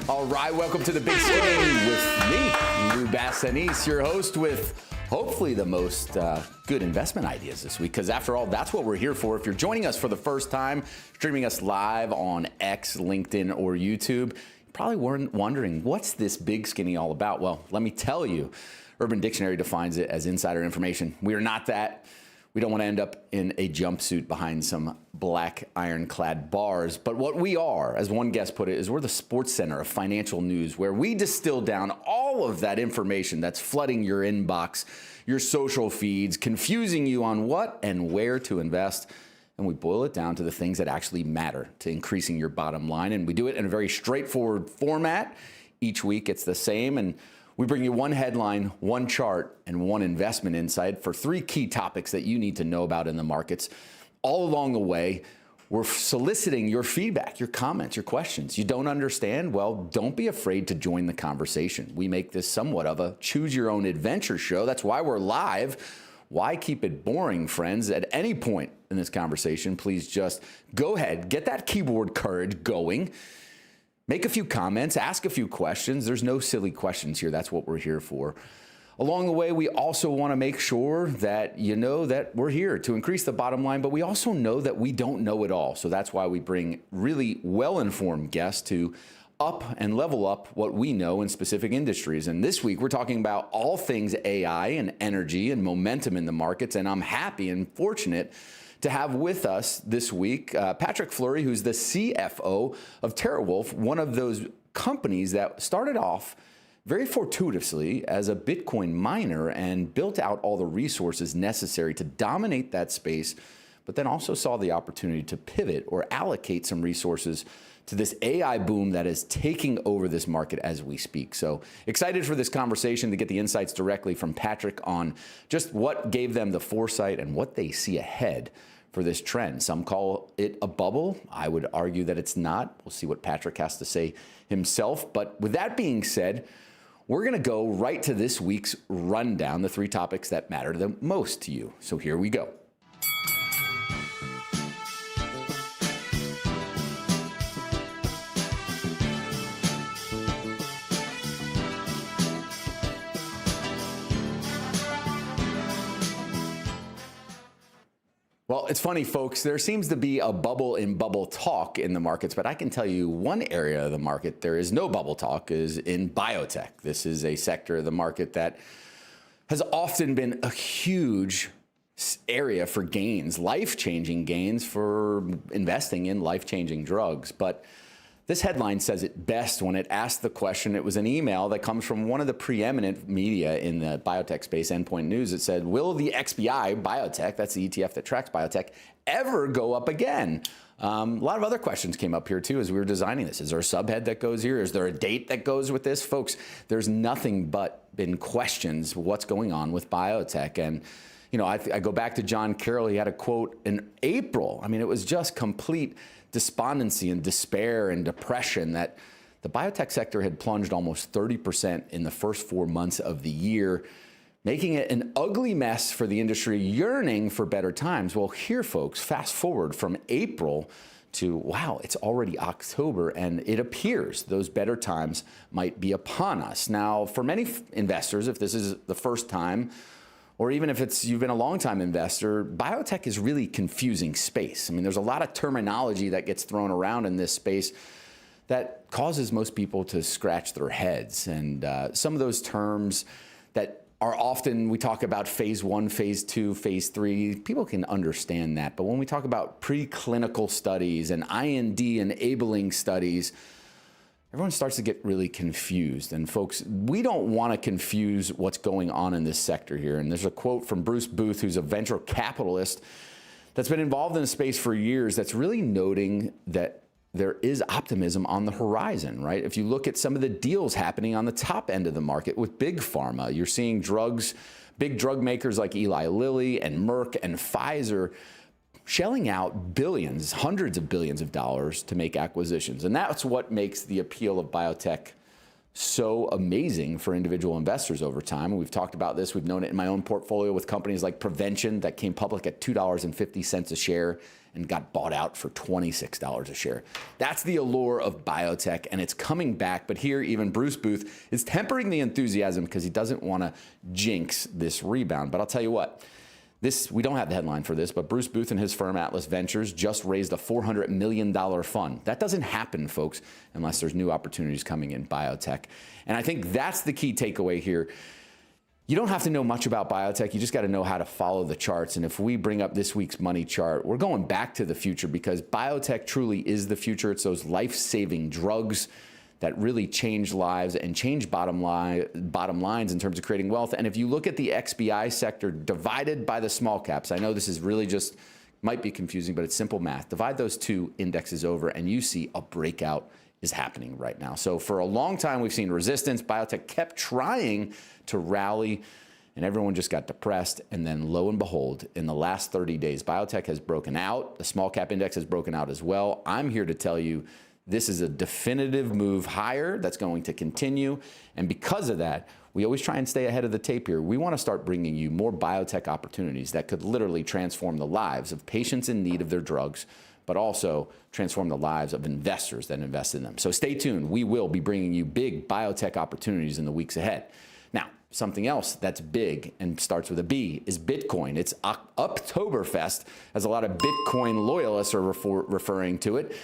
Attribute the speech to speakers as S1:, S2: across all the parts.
S1: All right, welcome to the Big Skinny with me, Lou Basenese, your host with hopefully the most good investment ideas this week, because after all, that's what we're here for. If you're joining us for the first time, streaming us live on X, LinkedIn, or YouTube, you probably weren't wondering, what's this Big Skinny all about? Well, let me tell you. Urban Dictionary defines it as insider information. We are not that. We don't want to end up in a jumpsuit behind some black ironclad bars. But what we are, as one guest put it, is we're the sports center of financial news, where we distill down all of that information that's flooding your inbox, your social feeds, confusing you on what and where to invest. And we boil it down to the things that actually matter to increasing your bottom line. And we do it in a very straightforward format. Each week it's the same. And we bring you one headline, one chart, and one investment insight for three key topics that you need to know about in the markets. All along the way, we're soliciting your feedback, your comments, your questions. You don't understand? Well, don't be afraid to join the conversation. We make this somewhat of a choose-your-own-adventure show. That's why we're live. Why keep it boring, friends? At any point in this conversation, please just go ahead, get that keyboard courage going. Make a few comments, ask a few questions. There's no silly questions here. That's what we're here for. Along the way, we also want to make sure that you know that we're here to increase the bottom line, but we also know that we don't know it all. So that's why we bring really well-informed guests to up and level up what we know in specific industries. And this week, we're talking about all things AI and energy and momentum in the markets. And I'm happy and fortunate to have with us this week Patrick Fleury, who's the CFO of Terawulf, one of those companies that started off very fortuitously as a Bitcoin miner and built out all the resources necessary to dominate that space, but then also saw the opportunity to pivot or allocate some resources to this AI boom that is taking over this market as we speak. So excited for this conversation to get the insights directly from Patrick on just what gave them the foresight and what they see ahead for this trend. Some call it a bubble. I would argue that it's not. We'll see what Patrick has to say himself. But with that being said, we're going to go right to this week's rundown, the three topics that matter the most to you. So here we go. Well, it's funny, folks. There seems to be a bubble in bubble talk in the markets, but I can tell you one area of the market there is no bubble talk is in biotech. This is a sector of the market that has often been a huge area for gains, life-changing gains for investing in life-changing drugs. But this headline says it best when it asked the question. It was an email that comes from one of the preeminent media in the biotech space, Endpoint News. It said, will the XBI biotech, that's the ETF that tracks biotech, ever go up again? A lot of other questions came up here too as we were designing this. Is there a subhead that goes here? Is there a date that goes with this? Folks, there's nothing but been questions what's going on with biotech. And you know, I go back to John Carroll. He had a quote in April. I mean, it was just complete despondency and despair and depression that the biotech sector had plunged almost 30% in the first 4 months of the year, making it an ugly mess for the industry yearning for better times. Well, here, folks, fast forward from April to, wow, it's already October, and it appears those better times might be upon us. Now, for many investors, if this is the first time, or even if you've been a long-time investor, biotech is really confusing space. I mean, there's a lot of terminology that gets thrown around in this space that causes most people to scratch their heads. And some of those terms that are often, we talk about phase 1, phase 2, phase 3, people can understand that. But when we talk about preclinical studies and IND-enabling studies, everyone starts to get really confused. And folks, we don't want to confuse what's going on in this sector here. And there's a quote from Bruce Booth, who's a venture capitalist that's been involved in the space for years, that's really noting that there is optimism on the horizon, right? If you look at some of the deals happening on the top end of the market with big pharma, you're seeing big drug makers like Eli Lilly and Merck and Pfizer shelling out billions, hundreds of billions of dollars to make acquisitions. And that's what makes the appeal of biotech so amazing for individual investors over time. And we've talked about this. We've known it in my own portfolio with companies like Prevention that came public at $2.50 a share and got bought out for $26 a share. That's the allure of biotech, and it's coming back. But here, even Bruce Booth is tempering the enthusiasm because he doesn't want to jinx this rebound. But I'll tell you what, we don't have the headline for this, but Bruce Booth and his firm Atlas Ventures just raised a $400 million fund. That doesn't happen, folks, unless there's new opportunities coming in biotech. And I think that's the key takeaway here. You don't have to know much about biotech. You just got to know how to follow the charts. And if we bring up this week's money chart, we're going back to the future because biotech truly is the future. It's those life-saving drugs that really change lives and change bottom lines in terms of creating wealth. And if you look at the XBI sector divided by the small caps, I know this is really just, might be confusing, but it's simple math. Divide those two indexes over and you see a breakout is happening right now. So for a long time, we've seen resistance. Biotech kept trying to rally and everyone just got depressed. And then lo and behold, in the last 30 days, biotech has broken out. The small cap index has broken out as well. I'm here to tell you, this is a definitive move higher that's going to continue. And because of that, we always try and stay ahead of the tape here. We want to start bringing you more biotech opportunities that could literally transform the lives of patients in need of their drugs, but also transform the lives of investors that invest in them. So stay tuned. We will be bringing you big biotech opportunities in the weeks ahead. Now, something else that's big and starts with a B is Bitcoin. It's Oktoberfest, as a lot of Bitcoin loyalists are referring to it,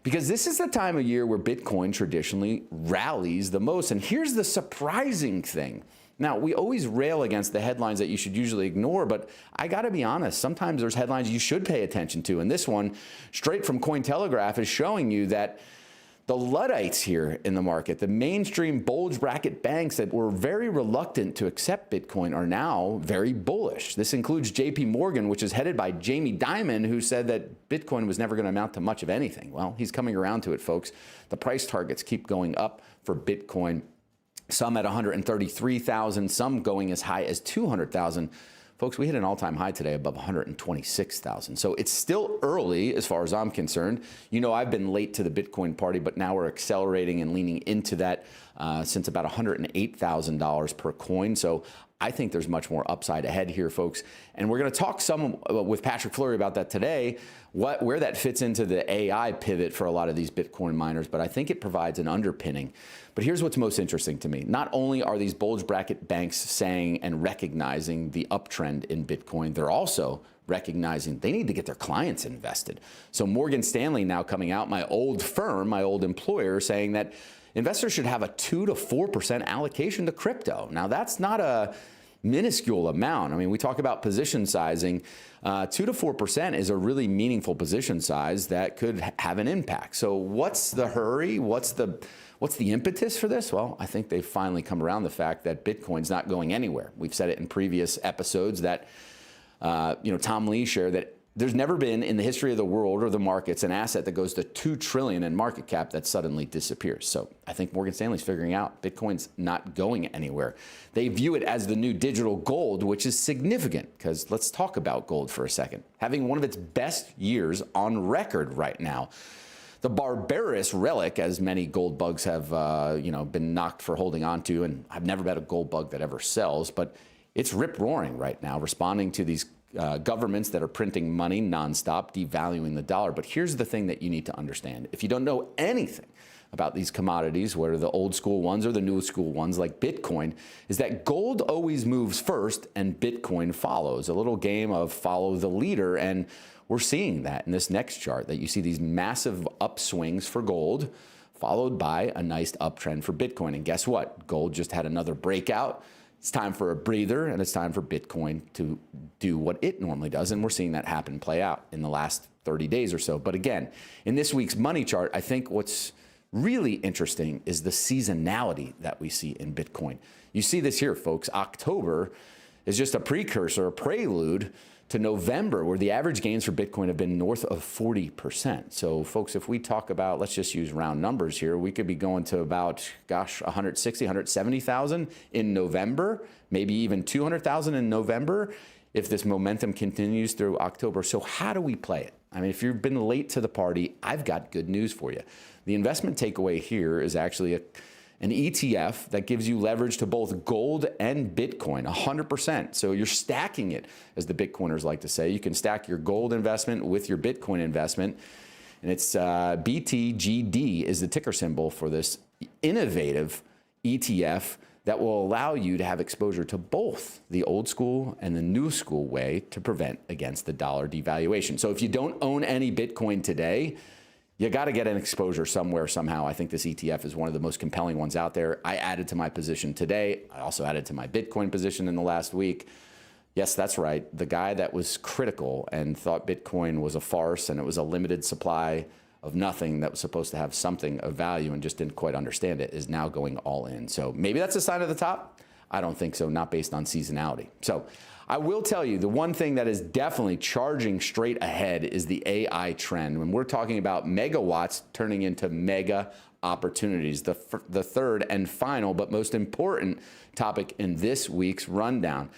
S1: because this is the time of year where Bitcoin traditionally rallies the most. And here's the surprising thing. Now, we always rail against the headlines that you should usually ignore, but I got to be honest, sometimes there's headlines you should pay attention to. And this one, straight from Cointelegraph, is showing you that the Luddites here in the market, the mainstream bulge bracket banks that were very reluctant to accept Bitcoin, are now very bullish. This includes JP Morgan, which is headed by Jamie Dimon, who said that Bitcoin was never going to amount to much of anything. Well, he's coming around to it, folks. The price targets keep going up for Bitcoin, some at 133,000, some going as high as 200,000. Folks, we hit an all-time high today above 126,000. So it's still early as far as I'm concerned. You know, I've been late to the Bitcoin party, but now we're accelerating and leaning into that since about $108,000 per coin. So I think there's much more upside ahead here, folks. And we're going to talk some with Patrick Fleury about that today, where that fits into the AI pivot for a lot of these Bitcoin miners. But I think it provides an underpinning. But here's what's most interesting to me. Not only are these bulge bracket banks saying and recognizing the uptrend in Bitcoin, they're also recognizing they need to get their clients invested. So Morgan Stanley now coming out, my old firm, my old employer, saying that investors should have a 2 to 4% allocation to crypto. Now, that's not a minuscule amount. I mean, we talk about position sizing. 2 to 4% is a really meaningful position size that could have an impact. So what's the hurry? What's the impetus for this? Well, I think they've finally come around the fact that Bitcoin's not going anywhere. We've said it in previous episodes that, Tom Lee shared that there's never been in the history of the world or the markets an asset that goes to $2 trillion in market cap that suddenly disappears. So I think Morgan Stanley's figuring out Bitcoin's not going anywhere. They view it as the new digital gold, which is significant because let's talk about gold for a second. Having one of its best years on record right now. The barbarous relic, as many gold bugs have been knocked for holding on to, and I've never met a gold bug that ever sells, but it's rip-roaring right now, responding to these governments that are printing money nonstop, devaluing the dollar. But here's the thing that you need to understand. If you don't know anything about these commodities, whether the old school ones or the new school ones like Bitcoin, is that gold always moves first and Bitcoin follows. A little game of follow the leader. And we're seeing that in this next chart, that you see these massive upswings for gold, followed by a nice uptrend for Bitcoin. And guess what? Gold just had another breakout. It's time for a breather, and it's time for Bitcoin to do what it normally does. And we're seeing that happen, play out in the last 30 days or so. But again, in this week's money chart, I think what's really interesting is the seasonality that we see in Bitcoin. You see this here, folks. October is just a precursor, a prelude to November, where the average gains for Bitcoin have been north of 40%. So folks, if we talk about, let's just use round numbers here, we could be going to about, 160, 170,000 in November, maybe even 200,000 in November if this momentum continues through October. So how do we play it? I mean, if you've been late to the party, I've got good news for you. The investment takeaway here is actually an ETF that gives you leverage to both gold and Bitcoin, 100%. So you're stacking it, as the Bitcoiners like to say. You can stack your gold investment with your Bitcoin investment. And it's BTGD is the ticker symbol for this innovative ETF that will allow you to have exposure to both the old school and the new school way to prevent against the dollar devaluation. So if you don't own any Bitcoin today, you got to get an exposure somewhere, somehow. I think this ETF is one of the most compelling ones out there. I added to my position today. I also added to my Bitcoin position in the last week. Yes, that's right. The guy that was critical and thought Bitcoin was a farce and it was a limited supply of nothing that was supposed to have something of value and just didn't quite understand it is now going all in. So maybe that's a sign of the top. I don't think so, not based on seasonality. So I will tell you, the one thing that is definitely charging straight ahead is the AI trend. When we're talking about megawatts turning into mega opportunities, the third and final but most important topic in this week's rundown.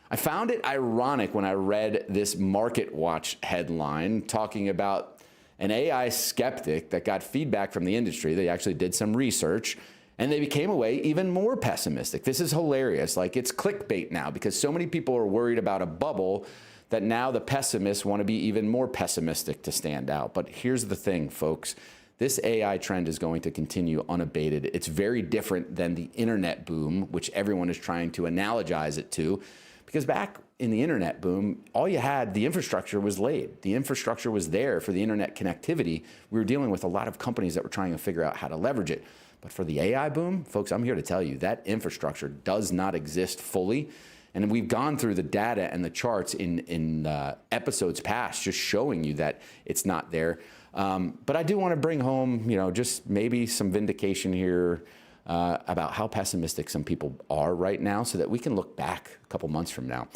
S1: I found it ironic when I read this Market Watch headline talking about an AI skeptic that got feedback from the industry. They actually did some research, and they became away even more pessimistic. This is hilarious. Like, it's clickbait now because so many people are worried about a bubble that now the pessimists want to be even more pessimistic to stand out. But here's the thing, folks. This AI trend is going to continue unabated. It's very different than the internet boom, which everyone is trying to analogize it to. Because back in the internet boom, all you had, the infrastructure was laid. The infrastructure was there for the internet connectivity. We were dealing with a lot of companies that were trying to figure out how to leverage it. But for the AI boom, folks, I'm here to tell you that infrastructure does not exist fully. And we've gone through the data and the charts in episodes past, just showing you that it's not there. But I do want to bring home, just maybe some vindication here about how pessimistic some people are right now so that we can look back a couple months from now.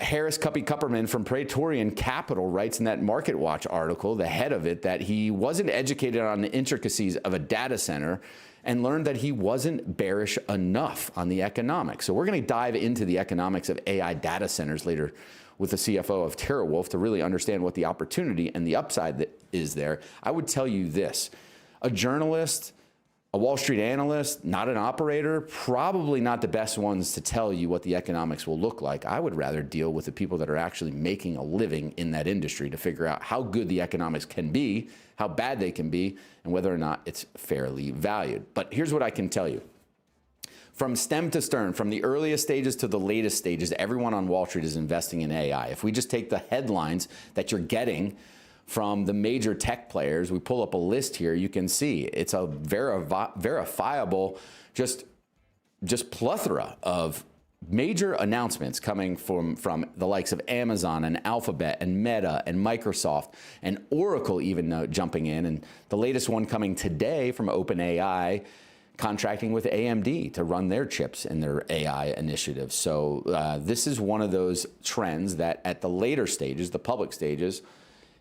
S1: Harris Cuppy Kupperman from Praetorian Capital writes in that Market Watch article, the head of it, that he wasn't educated on the intricacies of a data center and learned that he wasn't bearish enough on the economics. So we're going to dive into the economics of AI data centers later with the CFO of Terawulf to really understand what the opportunity and the upside that is there. I would tell you this, a journalist, a Wall Street analyst, not an operator, probably not the best ones to tell you what the economics will look like. I would rather deal with the people that are actually making a living in that industry to figure out how good the economics can be, how bad they can be, and whether or not it's fairly valued. But here's what I can tell you. From stem to stern, from the earliest stages to the latest stages, everyone on Wall Street is investing in AI. If we just take the headlines that you're getting from the major tech players, we pull up a list here, you can see it's a verifiable just plethora of major announcements coming from the likes of Amazon and Alphabet and Meta and Microsoft and Oracle even jumping in. And the latest one coming today from OpenAI, contracting with AMD to run their chips in their AI initiatives. So this is one of those trends that at the later stages, the public stages,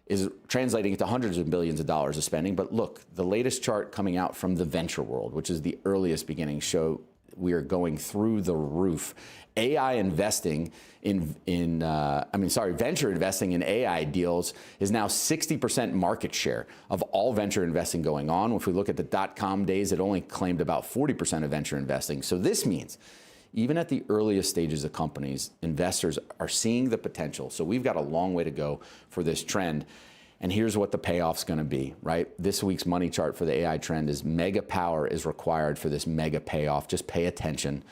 S1: is translating into hundreds of billions of dollars of spending. But look, the latest chart coming out from the venture world, which is the earliest beginning, show we are going through the roof. AI investing venture investing in AI deals is now 60% market share of all venture investing going on. If we look at the .com days, it only claimed about 40% of venture investing. So this means even at the earliest stages of companies, investors are seeing the potential. So we've got a long way to go for this trend. And here's what the payoff's going to be, right? This week's money chart for the AI trend is mega power is required for this mega payoff. Just pay attention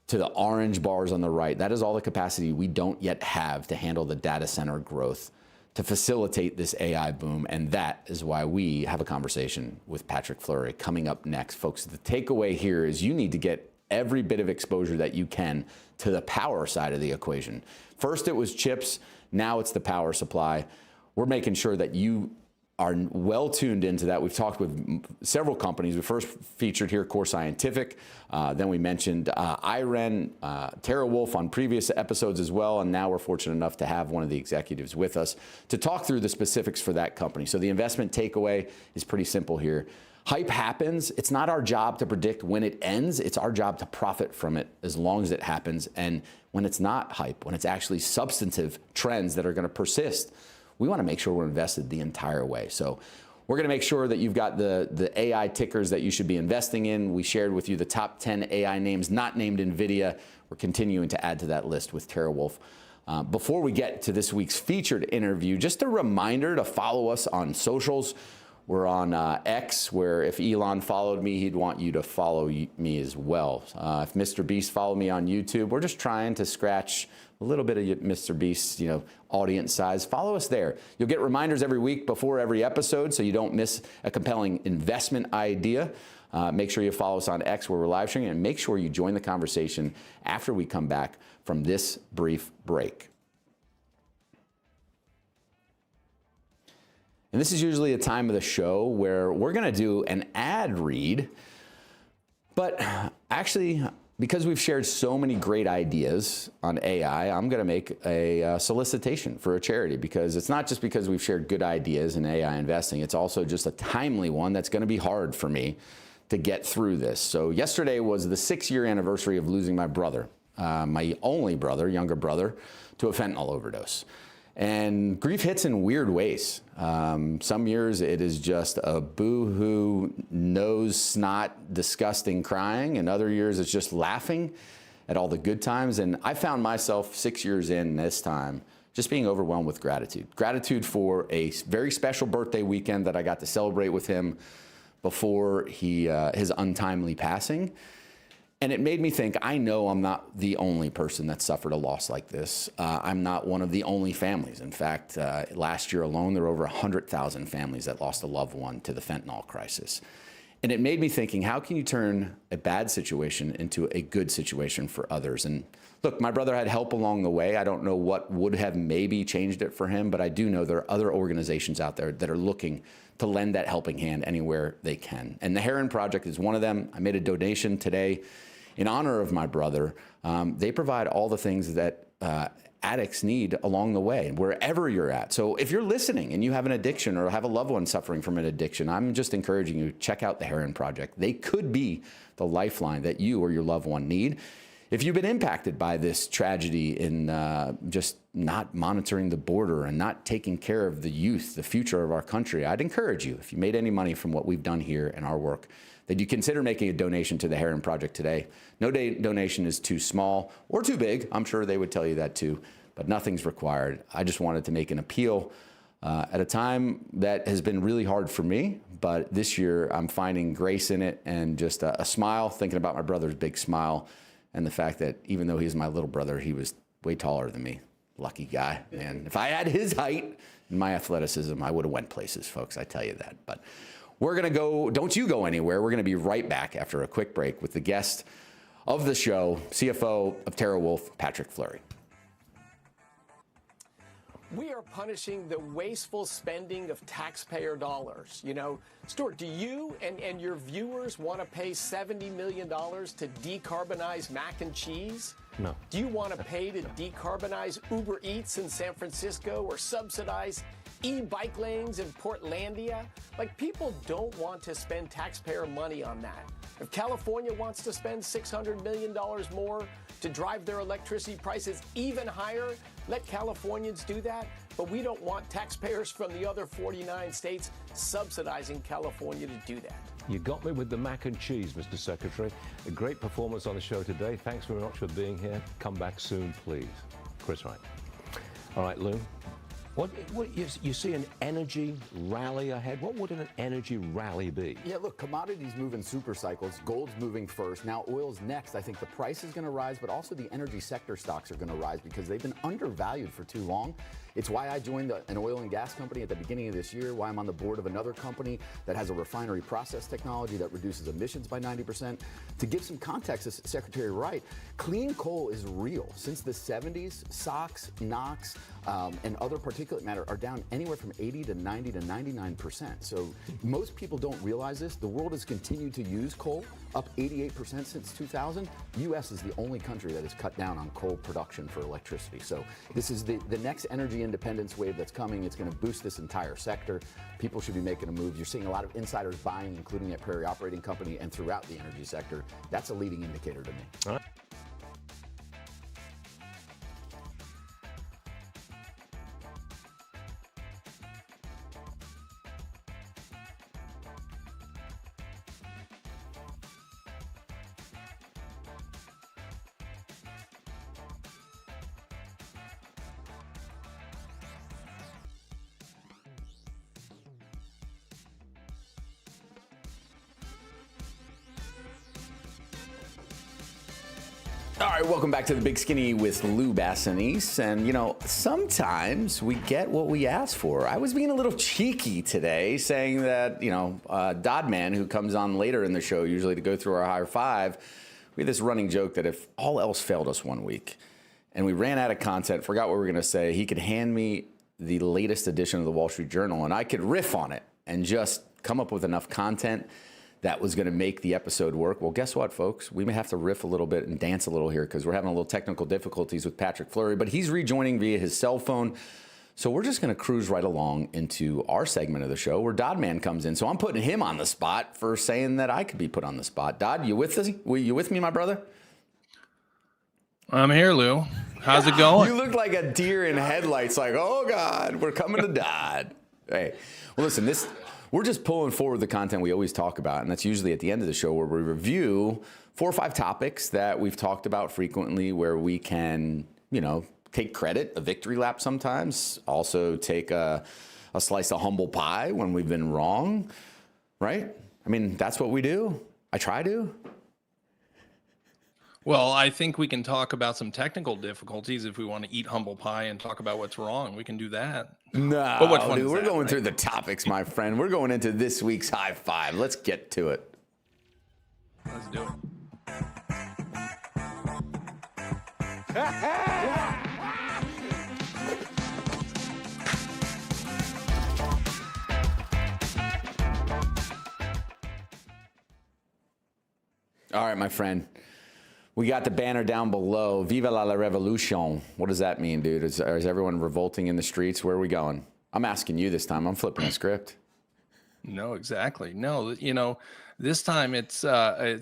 S1: to the orange bars on the right. That is all the capacity we don't yet have to handle the data center growth to facilitate this AI boom. And that is why we have a conversation with Patrick Fleury coming up next. Folks, the takeaway here is you need to get every bit of exposure that you can to the power side of the equation. First it was chips, now it's the power supply. We're making sure that you are well tuned into that. We've talked with several companies. We first featured here Core Scientific, then we mentioned IREN, Terawulf on previous episodes as well, and now we're fortunate enough to have one of the executives with us to talk through the specifics for that company. So the investment takeaway is pretty simple here. Hype happens. It's not our job to predict when it ends. It's our job to profit from it as long as it happens. And when it's not hype, when it's actually substantive trends that are going to persist, we want to make sure we're invested the entire way. So We're going to make sure that you've got the AI tickers that you should be investing in. We shared with you the top 10 AI names not named NVIDIA. We're continuing to add to that list with Terawulf. Before we get to this week's featured interview, just a reminder to follow us on socials. We're on X, where if Elon followed me, he'd want you to follow me as well. If Mr. Beast followed me on YouTube, we're just trying to scratch a little bit of Mr. Beast's, audience size. Follow us there. You'll get reminders every week before every episode, so you don't miss a compelling investment idea. Make sure you follow us on X, where we're live streaming, and make sure you join the conversation after we come back from this brief break. And this is usually a time of the show where we're going to do an ad read, but actually, because we've shared so many great ideas on AI, I'm going to make a solicitation for a charity, because it's not just because we've shared good ideas in AI investing, it's also just a timely one that's going to be hard for me to get through this. So yesterday was the 6-year anniversary of losing my brother, my only brother, younger brother, to a fentanyl overdose. And grief hits in weird ways. Some years it is just a boo-hoo, nose, snot, disgusting crying, and other years it's just laughing at all the good times. And I found myself 6 years in this time just being overwhelmed with gratitude. Gratitude for a very special birthday weekend that I got to celebrate with him before his untimely passing. And it made me think, I know I'm not the only person that suffered a loss like this. I'm not one of the only families. In fact, last year alone, there were over 100,000 families that lost a loved one to the fentanyl crisis. And it made me thinking, how can you turn a bad situation into a good situation for others? And look, my brother had help along the way. I don't know what would have maybe changed it for him, but I do know there are other organizations out there that are looking to lend that helping hand anywhere they can. And the Heron Project is one of them. I made a donation today in honor of my brother. They provide all the things that addicts need along the way, wherever you're at. So if you're listening and you have an addiction or have a loved one suffering from an addiction, I'm just encouraging you to check out the Heron Project. They could be the lifeline that you or your loved one need. If you've been impacted by this tragedy in just not monitoring the border and not taking care of the youth, the future of our country, I'd encourage you, if you made any money from what we've done here in our work, that you consider making a donation to the Heron Project today. No donation is too small or too big. I'm sure they would tell you that too, but nothing's required. I just wanted to make an appeal at a time that has been really hard for me, but this year I'm finding grace in it and just a smile, thinking about my brother's big smile and the fact that even though he's my little brother, he was way taller than me. Lucky guy. And if I had his height and my athleticism, I would have went places, folks, I tell you that. But we're going to go, don't you go anywhere. We're going to be right back after a quick break with the guest of the show, CFO of Terawulf, Patrick Fleury.
S2: We are punishing the wasteful spending of taxpayer dollars. Stuart, do you and your viewers want to pay $70 million to decarbonize mac and cheese?
S3: No.
S2: Do you want to pay to decarbonize Uber Eats in San Francisco or subsidize e-bike lanes in Portlandia? People don't want to spend taxpayer money on that. If California wants to spend $600 million more to drive their electricity prices even higher, let Californians do that. But we don't want taxpayers from the other 49 states subsidizing California to do that.
S3: You got me with the mac and cheese, Mr. Secretary. A great performance on the show today. Thanks very much for being here. Come back soon, please. Chris Wright. All right, Lou. What you see an energy rally ahead? What would an energy rally be?
S4: Yeah, look, commodities move in super cycles. Gold's moving first. Now oil's next. I think the price is going to rise, but also the energy sector stocks are going to rise because they've been undervalued for too long. It's why I joined an oil and gas company at the beginning of this year, why I'm on the board of another company that has a refinery process technology that reduces emissions by 90%. To give some context, as Secretary Wright, clean coal is real. Since the 70s, SOx, NOx, and other particulate matter are down anywhere from 80 to 90 to 99%. So most people don't realize this. The world has continued to use coal, up 88% since 2000. U.S. is the only country that has cut down on coal production for electricity. So this is the next energy independence wave that's coming. It's going to boost this entire sector. People should be making a move. You're seeing a lot of insiders buying, including at Prairie Operating Company and throughout the energy sector. That's a leading indicator to me.
S3: All right.
S1: All right, welcome back to the Big Skinny with Lou Basenese. And, you know, sometimes we get what we ask for. I was being a little cheeky today, saying that, you know, Dodman, who comes on later in the show, usually to go through our high five, we had this running joke that if all else failed us one week and we ran out of content, forgot what we were going to say, he could hand me the latest edition of the Wall Street Journal and I could riff on it and just come up with enough content that was going to make the episode work. Well, guess what, folks? We may have to riff a little bit and dance a little here because we're having a little technical difficulties with Patrick Fleury, but he's rejoining via his cell phone. So we're just going to cruise right along into our segment of the show where Dodman comes in. So I'm putting him on the spot for saying that I could be put on the spot. Dodd, you with us? You with me, my brother?
S5: I'm here, Lou. How's it going?
S1: You look like a deer in headlights, like, oh, God, we're coming to Dodd. Hey, well, listen, we're just pulling forward the content we always talk about, and that's usually at the end of the show where we review 4 or 5 topics that we've talked about frequently where we can, you know, take credit, a victory lap sometimes, also take a slice of humble pie when we've been wrong, right? I mean, that's what we do. I try to.
S5: Well, I think we can talk about some technical difficulties if we want to eat humble pie and talk about what's wrong. We can do that.
S1: No,
S5: but what fun
S1: dude,
S5: is
S1: we're
S5: that,
S1: going
S5: right?
S1: through the topics, my friend. We're going into this week's high five. Let's get to it.
S5: Let's do it.
S1: All right, my friend. We got the banner down below. Viva la revolution. What does that mean, dude? Is everyone revolting in the streets? Where are we going? I'm asking you this time. I'm flipping a script.
S5: No, exactly. No, you know, this time it's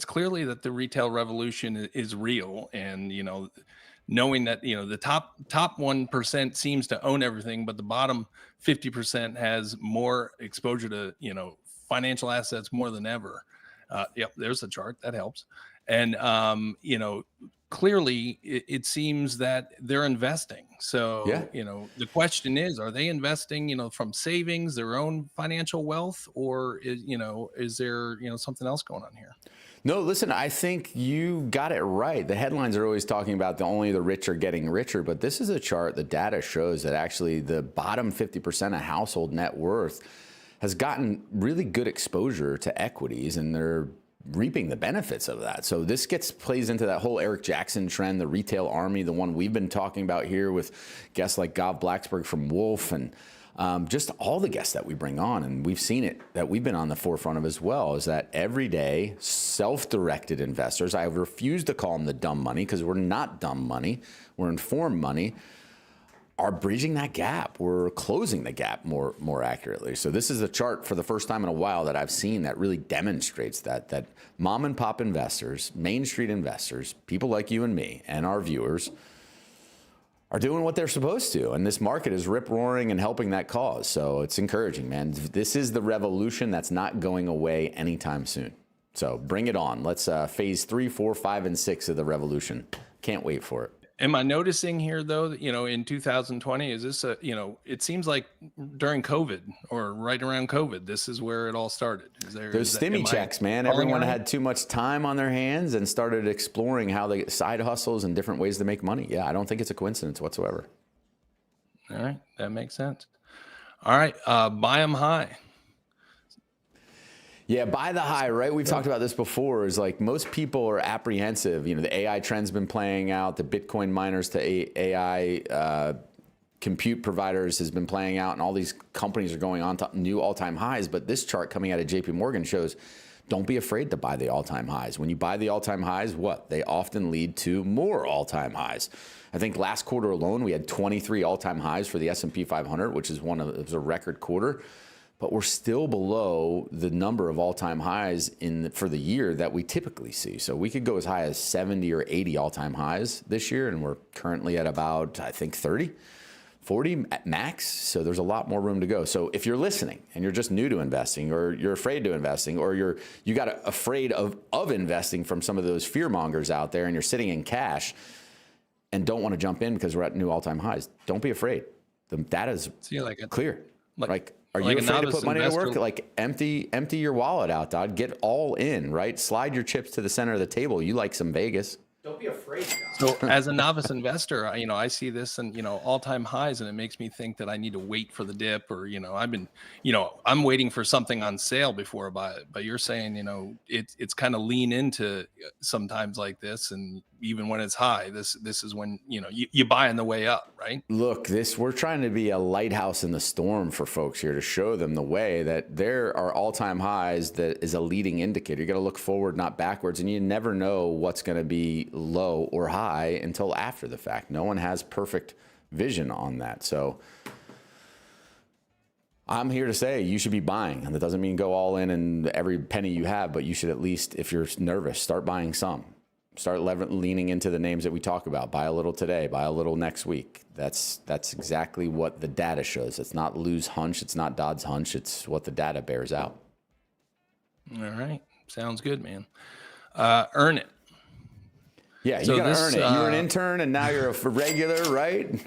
S5: clearly that the retail revolution is real, and you know, knowing that you know the top 1% seems to own everything, but the bottom 50% has more exposure to financial assets more than ever. Yep, there's the chart that helps. And, clearly it seems that they're investing. So,
S1: yeah.
S5: The question is, are they investing, from savings, their own financial wealth, or is there, something else going on here?
S1: No, listen, I think you got it right. The headlines are always talking about only the rich are getting richer, but this is a chart. The data shows that actually the bottom 50% of household net worth has gotten really good exposure to equities, and they're reaping the benefits of that. So this plays into that whole Eric Jackson trend, the retail army, the one we've been talking about here with guests like Gav Blacksburg from WULF and just all the guests that we bring on. And we've seen it that we've been on the forefront of as well, is that everyday self-directed investors, I refuse to call them the dumb money because we're not dumb money, we're informed money, are bridging that gap. We're closing the gap more accurately. So this is a chart for the first time in a while that I've seen that really demonstrates that mom and pop investors, Main Street investors, people like you and me and our viewers are doing what they're supposed to. And this market is rip-roaring and helping that cause. So it's encouraging, man. This is the revolution that's not going away anytime soon. So bring it on. Let's phase 3, 4, 5, and 6 of the revolution. Can't wait for it.
S5: Am I noticing here, though, that, in 2020, is this it seems like during COVID or right around COVID, this is where it all started.
S1: Those stimmy checks, man. Everyone had too much time on their hands and started exploring how they get side hustles and different ways to make money. Yeah, I don't think it's a coincidence whatsoever.
S5: All right. That makes sense. All right. Buy them high.
S1: Yeah, buy the high, right? We've talked about this before, is like most people are apprehensive. The AI trend's been playing out, the Bitcoin miners to AI compute providers has been playing out, and all these companies are going on to new all-time highs. But this chart coming out of JP Morgan shows, don't be afraid to buy the all-time highs. When you buy the all-time highs, they often lead to more all-time highs. I think last quarter alone, we had 23 all-time highs for the S&P 500, which is it was a record quarter. But we're still below the number of all-time highs for the year that we typically see. So we could go as high as 70 or 80 all-time highs this year, and we're currently at about, I think, 30, 40 at max. So there's a lot more room to go. So if you're listening and you're just new to investing, or you're afraid to investing, or you got afraid of investing from some of those fear mongers out there, and you're sitting in cash and don't want to jump in because we're at new all-time highs, don't be afraid. The data is clear. Are you afraid to put money to work? Like empty your wallet out, Dodd. Get all in, right? Slide your chips to the center of the table. You like some Vegas.
S2: Don't be afraid, guys.
S5: So as a novice investor, I see this and, all-time highs, and it makes me think that I need to wait for the dip, or, I'm waiting for something on sale before I buy it. But you're saying, it's kind of lean into sometimes like this. And even when it's high, this is when, you buy on the way up, right?
S1: Look, we're trying to be a lighthouse in the storm for folks here to show them the way that there are all-time highs that is a leading indicator. You got to look forward, not backwards, and you never know what's going to be low or high until after the fact. No one has perfect vision on that. So I'm here to say you should be buying, and that doesn't mean go all in and every penny you have, but you should at least, if you're nervous, start buying some. Start leaning into the names that we talk about. Buy a little today, buy a little next week. That's exactly what the data shows. It's not Lou's hunch. It's not Dodd's hunch. It's what the data bears out.
S5: All right. Sounds good, man. Earn it.
S1: Yeah, you got to earn it. You were an intern and now you're a regular, right?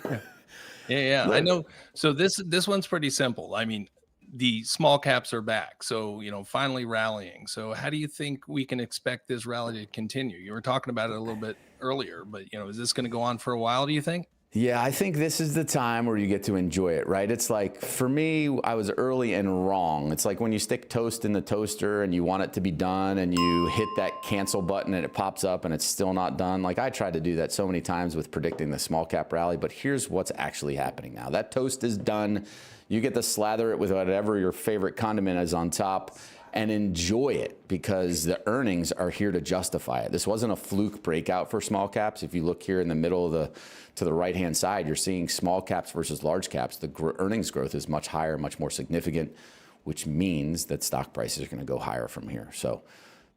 S5: Yeah,
S1: Look.
S5: I know. So this one's pretty simple. I mean, the small caps are back. So, finally rallying. So how do you think we can expect this rally to continue? You were talking about it a little bit earlier, but, is this going to go on for a while, do you think?
S1: Yeah, I think this is the time where you get to enjoy it, right? It's like, for me, I was early and wrong. It's like when you stick toast in the toaster and you want it to be done and you hit that cancel button and it pops up and it's still not done. Like, I tried to do that so many times with predicting the small cap rally, but here's what's actually happening now. That toast is done. You get to slather it with whatever your favorite condiment is on top and enjoy it, because the earnings are here to justify it. This wasn't a fluke breakout for small caps. If you look here in the middle of to the right-hand side, you're seeing small caps versus large caps. The earnings growth is much higher, much more significant, which means that stock prices are going to go higher from here. So,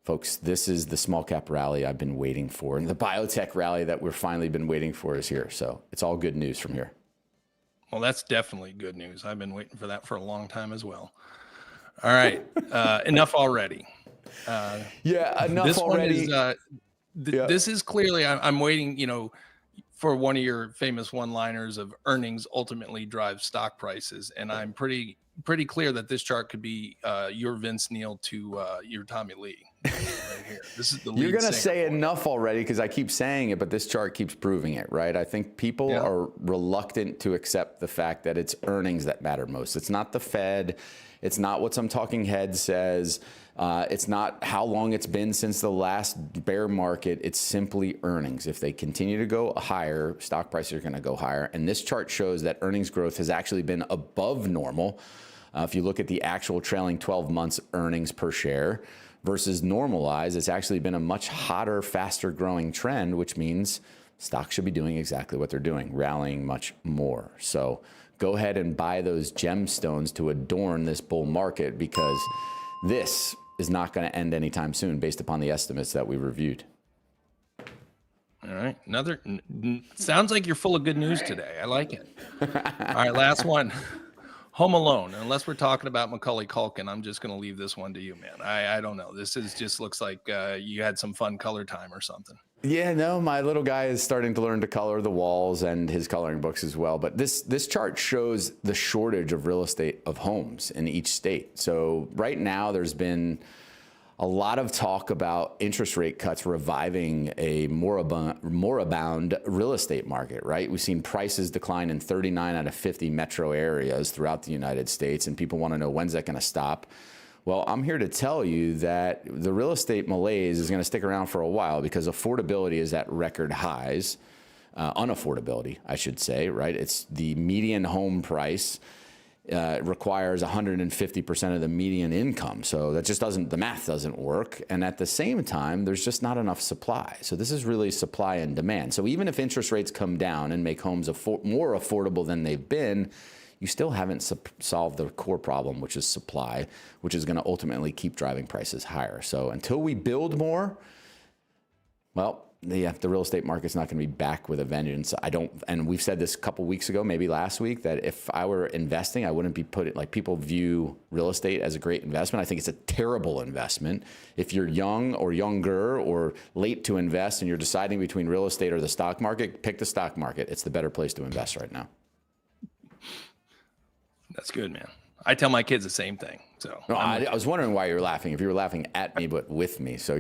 S1: folks, this is the small cap rally I've been waiting for, and the biotech rally that we've finally been waiting for is here. So it's all good news from here.
S5: Well, that's definitely good news. I've been waiting for that for a long time as well. All right. Enough already.
S1: Yeah, enough
S5: this
S1: already.
S5: One is, this is clearly, I'm waiting, for one of your famous one-liners of earnings ultimately drive stock prices. And I'm pretty clear that this chart could be your Vince Neil to your Tommy Lee. Right here. This is the lead.
S1: You're going to say
S5: for
S1: enough already, because I keep saying it, but this chart keeps proving it, right? I think people are reluctant to accept the fact that it's earnings that matter most. It's not the Fed. It's not what some talking head says. It's not how long it's been since the last bear market. It's simply earnings. If they continue to go higher, stock prices are going to go higher. And this chart shows that earnings growth has actually been above normal. If you look at the actual trailing 12 months earnings per share versus normalized, it's actually been a much hotter, faster growing trend, which means stocks should be doing exactly what they're doing, rallying much more. So go ahead and buy those gemstones to adorn this bull market, because this is not going to end anytime soon based upon the estimates that we reviewed.
S5: All right. Sounds like you're full of good news today. I like it. All right. Last one. Home Alone. Unless we're talking about Macaulay Culkin, I'm just going to leave this one to you, man. I don't know. This just looks like you had some fun color time or something.
S1: Yeah, no, my little guy is starting to learn to color the walls and his coloring books as well. But this chart shows the shortage of real estate of homes in each state. So right now there's been a lot of talk about interest rate cuts reviving a moribund real estate market, right? We've seen prices decline in 39 out of 50 metro areas throughout the United States, and people want to know, when's that going to stop? Well, I'm here to tell you that the real estate malaise is going to stick around for a while, because affordability is at record highs. Unaffordability, I should say, right? It's the median home price requires 150% of the median income. So that just the math doesn't work. And at the same time, there's just not enough supply. So this is really supply and demand. So even if interest rates come down and make homes more affordable than they've been, you still haven't solved the core problem, which is supply, which is going to ultimately keep driving prices higher. So until we build more, well, the real estate market's not going to be back with a vengeance. And we've said this a couple weeks ago, maybe last week, that if I were investing, I wouldn't be like people view real estate as a great investment. I think it's a terrible investment. If you're young or younger or late to invest and you're deciding between real estate or the stock market, pick the stock market. It's the better place to invest right now.
S5: That's good, man. I tell my kids the same thing. So
S1: no, I was wondering why you're laughing. If you were laughing at me, but with me. So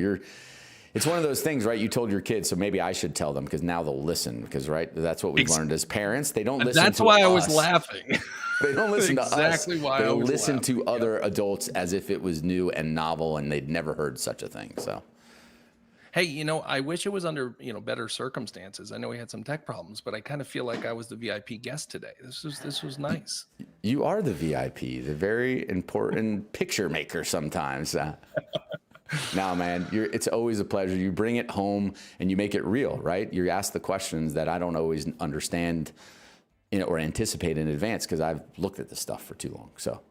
S1: It's one of those things, right? You told your kids, so maybe I should tell them because now they'll listen. Because right, that's what we've learned as parents. They don't listen.
S5: That's why I was laughing.
S1: They don't listen to us.
S5: Exactly why
S1: they
S5: I was
S1: listen
S5: laughing.
S1: to other adults as if it was new and novel, and they'd never heard such a thing. So,
S5: Hey, I wish it was under better circumstances. I know we had some tech problems, but I kind of feel like I was the VIP guest today. This was nice.
S1: you are the VIP, the very important picture maker sometimes. No, man, it's always a pleasure. You bring it home and you make it real, right? You ask the questions that I don't always understand or anticipate in advance because I've looked at this stuff for too long. So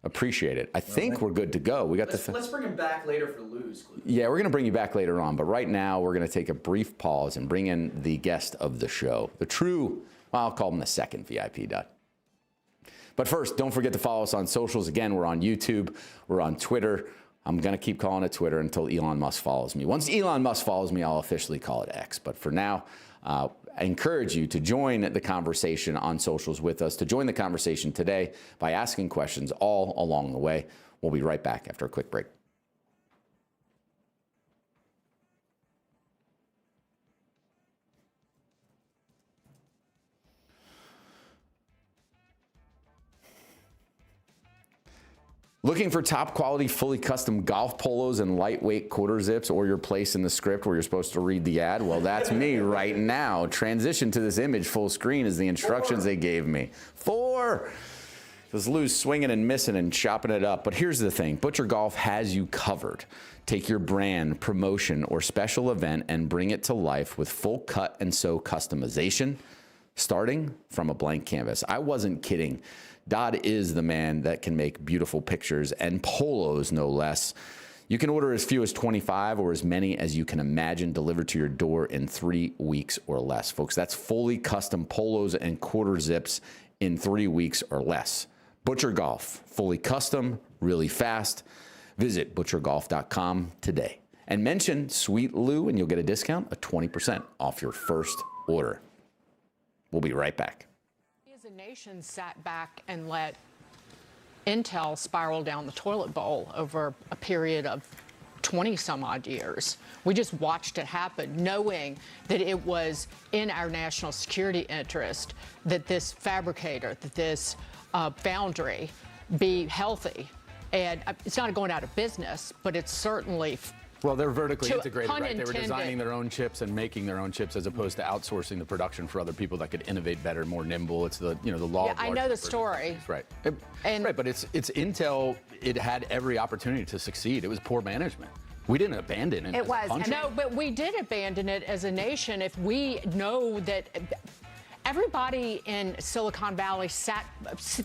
S1: appreciate it. I think we're good to go. We got
S6: let's bring him back later for Lou's.
S1: Yeah, we're going to bring you back later on. But right now, we're going to take a brief pause and bring in the guest of the show, the true, well, I'll call him the second VIP, Dud. But first, don't forget to follow us on socials. Again, we're on YouTube. We're on Twitter. I'm going to keep calling it Twitter until Elon Musk follows me. Once Elon Musk follows me, I'll officially call it X. But for now, I encourage you to join the conversation on socials with us, to join the conversation today by asking questions all along the way. We'll be right back after a quick break. Looking for top quality, fully custom golf polos and lightweight quarter zips, or your place in the script where you're supposed to read the ad? Well, that's me right now. Transition to this image full screen is the instructions they gave me. 4. Because Lou's swinging and missing and chopping it up. But here's the thing. Butcher Golf has you covered. Take your brand, promotion, or special event and bring it to life with full cut and sew customization, starting from a blank canvas. I wasn't kidding. Dodd is the man that can make beautiful pictures and polos, no less. You can order as few as 25 or as many as you can imagine delivered to your door in 3 weeks or less. Folks, that's fully custom polos and quarter zips in 3 weeks or less. Butcher Golf, fully custom, really fast. Visit butchergolf.com today and mention Sweet Lou and you'll get a discount of 20% off your first order. We'll be right back.
S7: As a nation sat back and let Intel spiral down the toilet bowl over a period of 20 some odd years. We just watched it happen, knowing that it was in our national security interest that this fabricator, that this foundry be healthy. And it's not going out of business, but it's certainly
S4: Well, they're vertically integrated,
S7: pun
S4: right? They were
S7: intended.
S4: designing their own chips and making their own chips as opposed to outsourcing the production for other people that could innovate better, more nimble. It's the, the law
S7: Yeah,
S4: of
S7: I
S4: large
S7: know the
S4: numbers.
S7: story.
S4: Right.
S7: And-
S4: right, but it's Intel. It had every opportunity to succeed. It was poor management. We didn't abandon it.
S8: It
S4: as a
S8: was.
S4: country.
S7: No, but we did abandon it as a nation if we know that everybody in Silicon Valley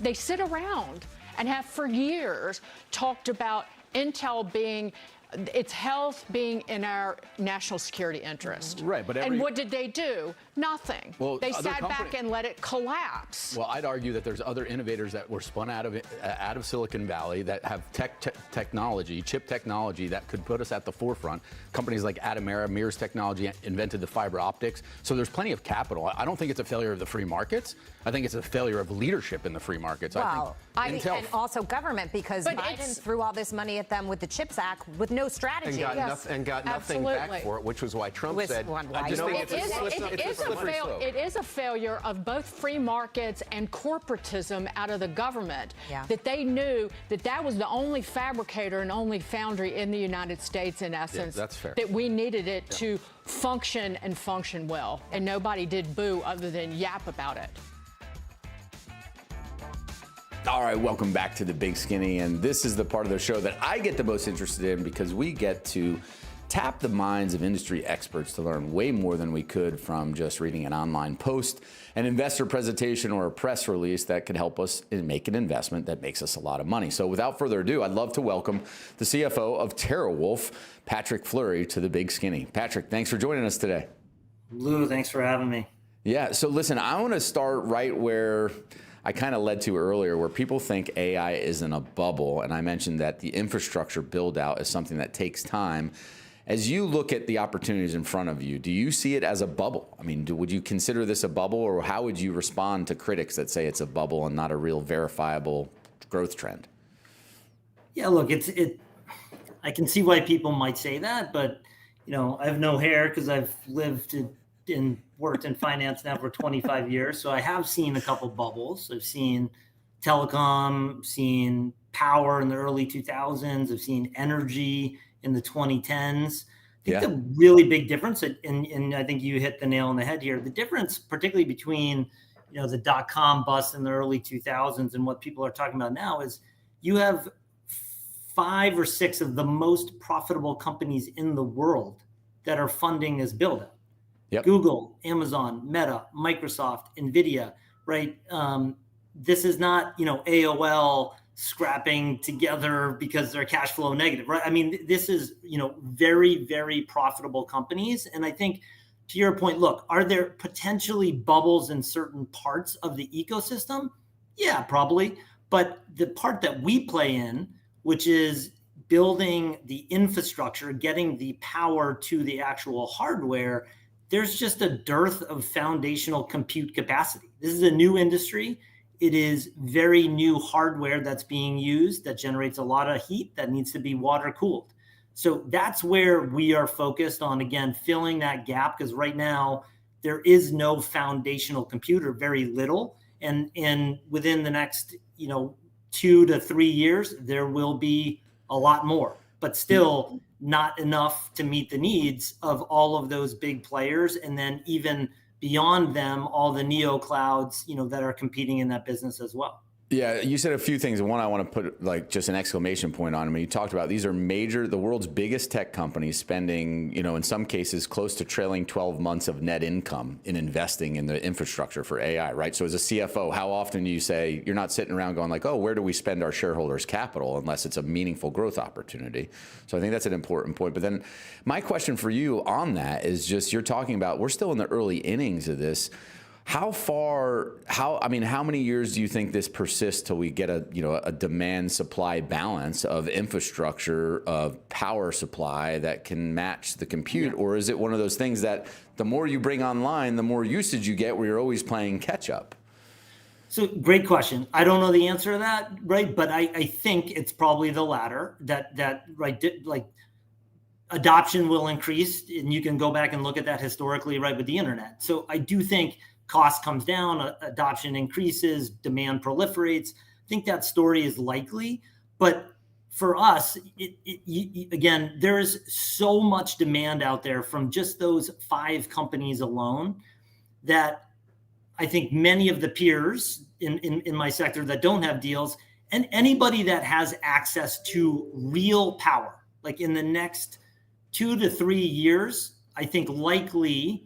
S7: they sit around and have for years talked about Intel being, its health being in our national security interest.
S4: Right, but
S7: and what did they do? Nothing.
S4: Well,
S7: they
S4: other
S7: sat back
S4: company-
S7: and let it collapse.
S4: Well, I'd argue that there's other innovators that were spun out of Silicon Valley that have technology, chip technology that could put us at the forefront. Companies like Atomera, Mears Technology invented the fiber optics. So there's plenty of capital. I don't think it's a failure of the free markets. I think it's a failure of leadership in the free markets.
S8: Well,
S4: I think Intel
S8: and also government, because
S7: But
S8: Biden
S7: it's-
S8: threw all this money at them with the CHIPS Act with no strategy.
S7: Yes,
S9: got nothing
S7: absolutely.
S9: back for it, which was why Trump
S8: With
S9: said,
S8: one
S9: I
S8: line.
S9: just think
S7: It is a failure of both free markets and corporatism out of the government.
S8: Yeah.
S7: That they knew that was the only fabricator and only foundry in the United States, in essence.
S4: that's fair.
S7: That we needed it to function and function well. And nobody did boo other than yap about it.
S1: All right, welcome back to the Big Skinny, and this is the part of the show that I get the most interested in because we get to tap the minds of industry experts to learn way more than we could from just reading an online post, an investor presentation, or a press release that could help us make an investment that makes us a lot of money. So without further ado, I'd love to welcome the CFO of Terawulf, Patrick Fleury, to the Big Skinny. Patrick, thanks for joining us today.
S6: Lou, thanks for having me.
S1: Yeah, so listen, I want to start right where I kind of led to earlier, where people think AI is in a bubble, and I mentioned that the infrastructure build out is something that takes time. As you look at the opportunities in front of you, do you see it as a bubble? I mean, would you consider this a bubble, or how would you respond to critics that say it's a bubble and not a real verifiable growth trend?
S6: Yeah, look, I can see why people might say that, but I have no hair because I've lived and worked in finance now for 25 years. So I have seen a couple bubbles. I've seen telecom, seen power in the early 2000s. I've seen energy in the 2010s. I think the really big difference, and I think you hit the nail on the head here, the difference particularly between the dot-com bust in the early 2000s and what people are talking about now is you have 5 or 6 of the most profitable companies in the world that are funding this build-out.
S1: Yep.
S6: Google, Amazon, Meta, Microsoft, NVIDIA, right? This is not, AOL scrapping together because they're cash flow negative, right? I mean, this is, very, very profitable companies. And I think to your point, look, are there potentially bubbles in certain parts of the ecosystem? Yeah, probably. But the part that we play in, which is building the infrastructure, getting the power to the actual hardware, there's just a dearth of foundational compute capacity. This is a new industry. It is very new hardware that's being used that generates a lot of heat that needs to be water cooled. So that's where we are focused on, again, filling that gap, because right now there is no foundational computer, very little. And within the next, 2 to 3 years, there will be a lot more, but still not enough to meet the needs of all of those big players. And then even beyond them, all the neo clouds, that are competing in that business as well.
S1: Yeah, you said a few things. One, I want to put just an exclamation point on them. You talked about these are the world's biggest tech companies spending, in some cases close to trailing 12 months of net income in investing in the infrastructure for AI, right? So as a CFO, how often do you say, you're not sitting around going like, oh, where do we spend our shareholders' capital unless it's a meaningful growth opportunity? So I think that's an important point. But then my question for you on that is just, you're talking about, we're still in the early innings of this. How many years do you think this persists till we get a demand supply balance of infrastructure, of power supply that can match the compute? Yeah. Or is it one of those things that the more you bring online, the more usage you get, where you're always playing catch up?
S6: So great question. I don't know the answer to that, right? But I think it's probably the latter, that right, like adoption will increase, and you can go back and look at that historically, right, with the internet. So I do think cost comes down, adoption increases, demand proliferates. I think that story is likely. But for us, again, there is so much demand out there from just those 5 companies alone that I think many of the peers in my sector that don't have deals, and anybody that has access to real power, like in the next 2 to 3 years, I think likely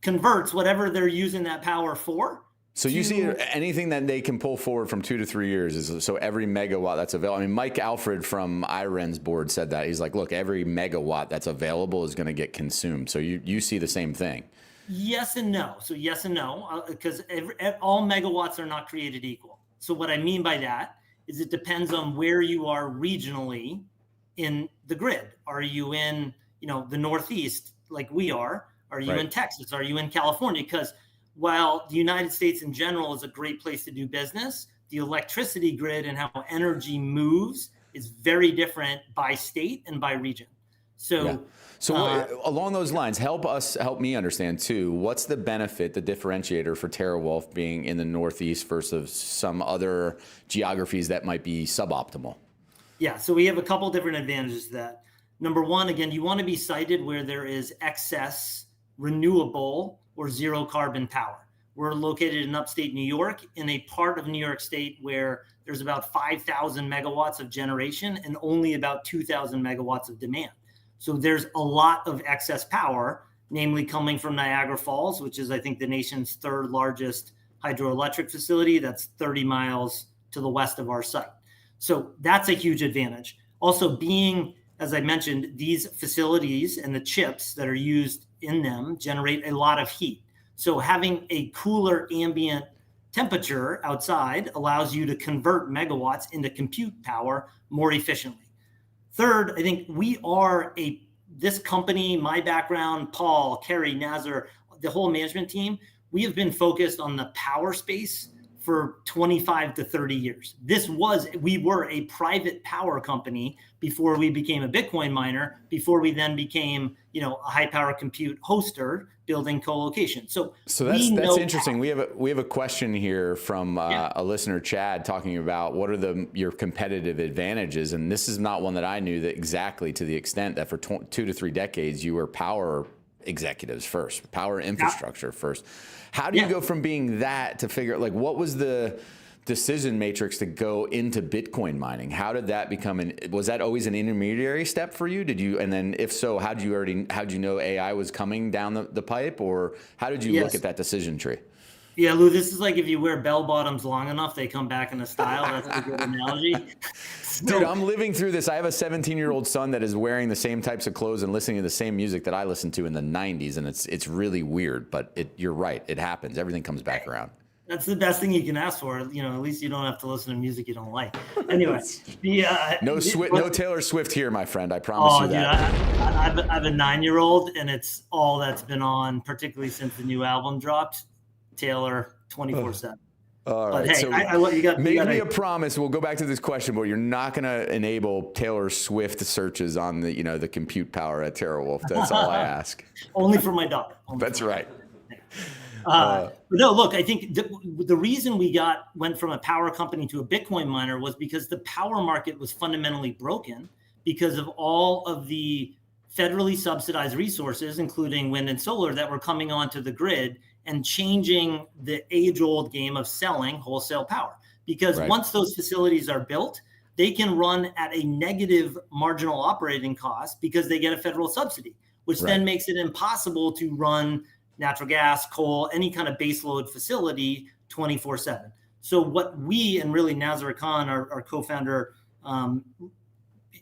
S6: converts whatever they're using that power for.
S1: So you see anything that they can pull forward from 2 to 3 years is so every megawatt that's available. I mean, Mike Alfred from IREN's board said that. He's like, look, every megawatt that's available is going to get consumed. So you see the same thing.
S6: Yes and no. So yes and no, because all megawatts are not created equal. So what I mean by that is it depends on where you are regionally in the grid. Are you in, the Northeast like we are? Are you in Texas? Are you in California? Because while the United States in general is a great place to do business, the electricity grid and how energy moves is very different by state and by region. So,
S1: along those lines, help me understand too, what's the benefit, the differentiator for Terawulf being in the Northeast versus some other geographies that might be suboptimal?
S6: Yeah, so we have a couple different advantages to that. Number one, again, you want to be sited where there is excess renewable or zero carbon power. We're located in upstate New York, in a part of New York State where there's about 5,000 megawatts of generation and only about 2,000 megawatts of demand. So there's a lot of excess power, namely coming from Niagara Falls, which is, I think, the nation's 3rd largest hydroelectric facility. That's 30 miles to the west of our site. So that's a huge advantage. Also, being, as I mentioned, these facilities and the chips that are used in them generate a lot of heat. So having a cooler ambient temperature outside allows you to convert megawatts into compute power more efficiently. Third, I think we are this company, my background, Paul, Kerry, Nazar, the whole management team, we have been focused on the power space for 25 to 30 years. We were a private power company before we became a Bitcoin miner, before we then became, a high power compute hoster building co-location. So
S1: that's interesting. We have a question here from a listener, Chad, talking about what are your competitive advantages. And this is not one that I knew that exactly to the extent that for 2 to 3 decades, you were power executives first, power infrastructure first. How do you go from being that to figure, like, what was the decision matrix to go into Bitcoin mining? How did that become was that always an intermediary step for you? And then if so, how'd you know AI was coming down the pipe, or how did you look at that decision tree?
S6: Yeah, Lou, this is like if you wear bell bottoms long enough, they come back in a style. That's a good analogy.
S1: Dude, I'm living through this. I have a 17-year-old son that is wearing the same types of clothes and listening to the same music that I listened to in the 90s, and it's really weird, but you're right. It happens. Everything comes back around.
S6: That's the best thing you can ask for. At least you don't have to listen to music you don't like. Anyway,
S1: no Taylor Swift here, my friend. I promise you that.
S6: I have a 9-year-old, and it's all that's been on, particularly since the new album dropped. Taylor 24/7.
S1: All right.
S6: But hey,
S1: so make me a promise. We'll go back to this question, but you're not going to enable Taylor Swift searches on the compute power at Terawulf. That's all I ask.
S6: Only for my daughter.
S1: That's right.
S6: No, look, I think the reason we went from a power company to a Bitcoin miner was because the power market was fundamentally broken because of all of the federally subsidized resources, including wind and solar, that were coming onto the grid and changing the age-old game of selling wholesale power. Because once those facilities are built, they can run at a negative marginal operating cost because they get a federal subsidy, which then makes it impossible to run natural gas, coal, any kind of baseload facility 24/7. So what we, and really Nazar Khan, our co-founder,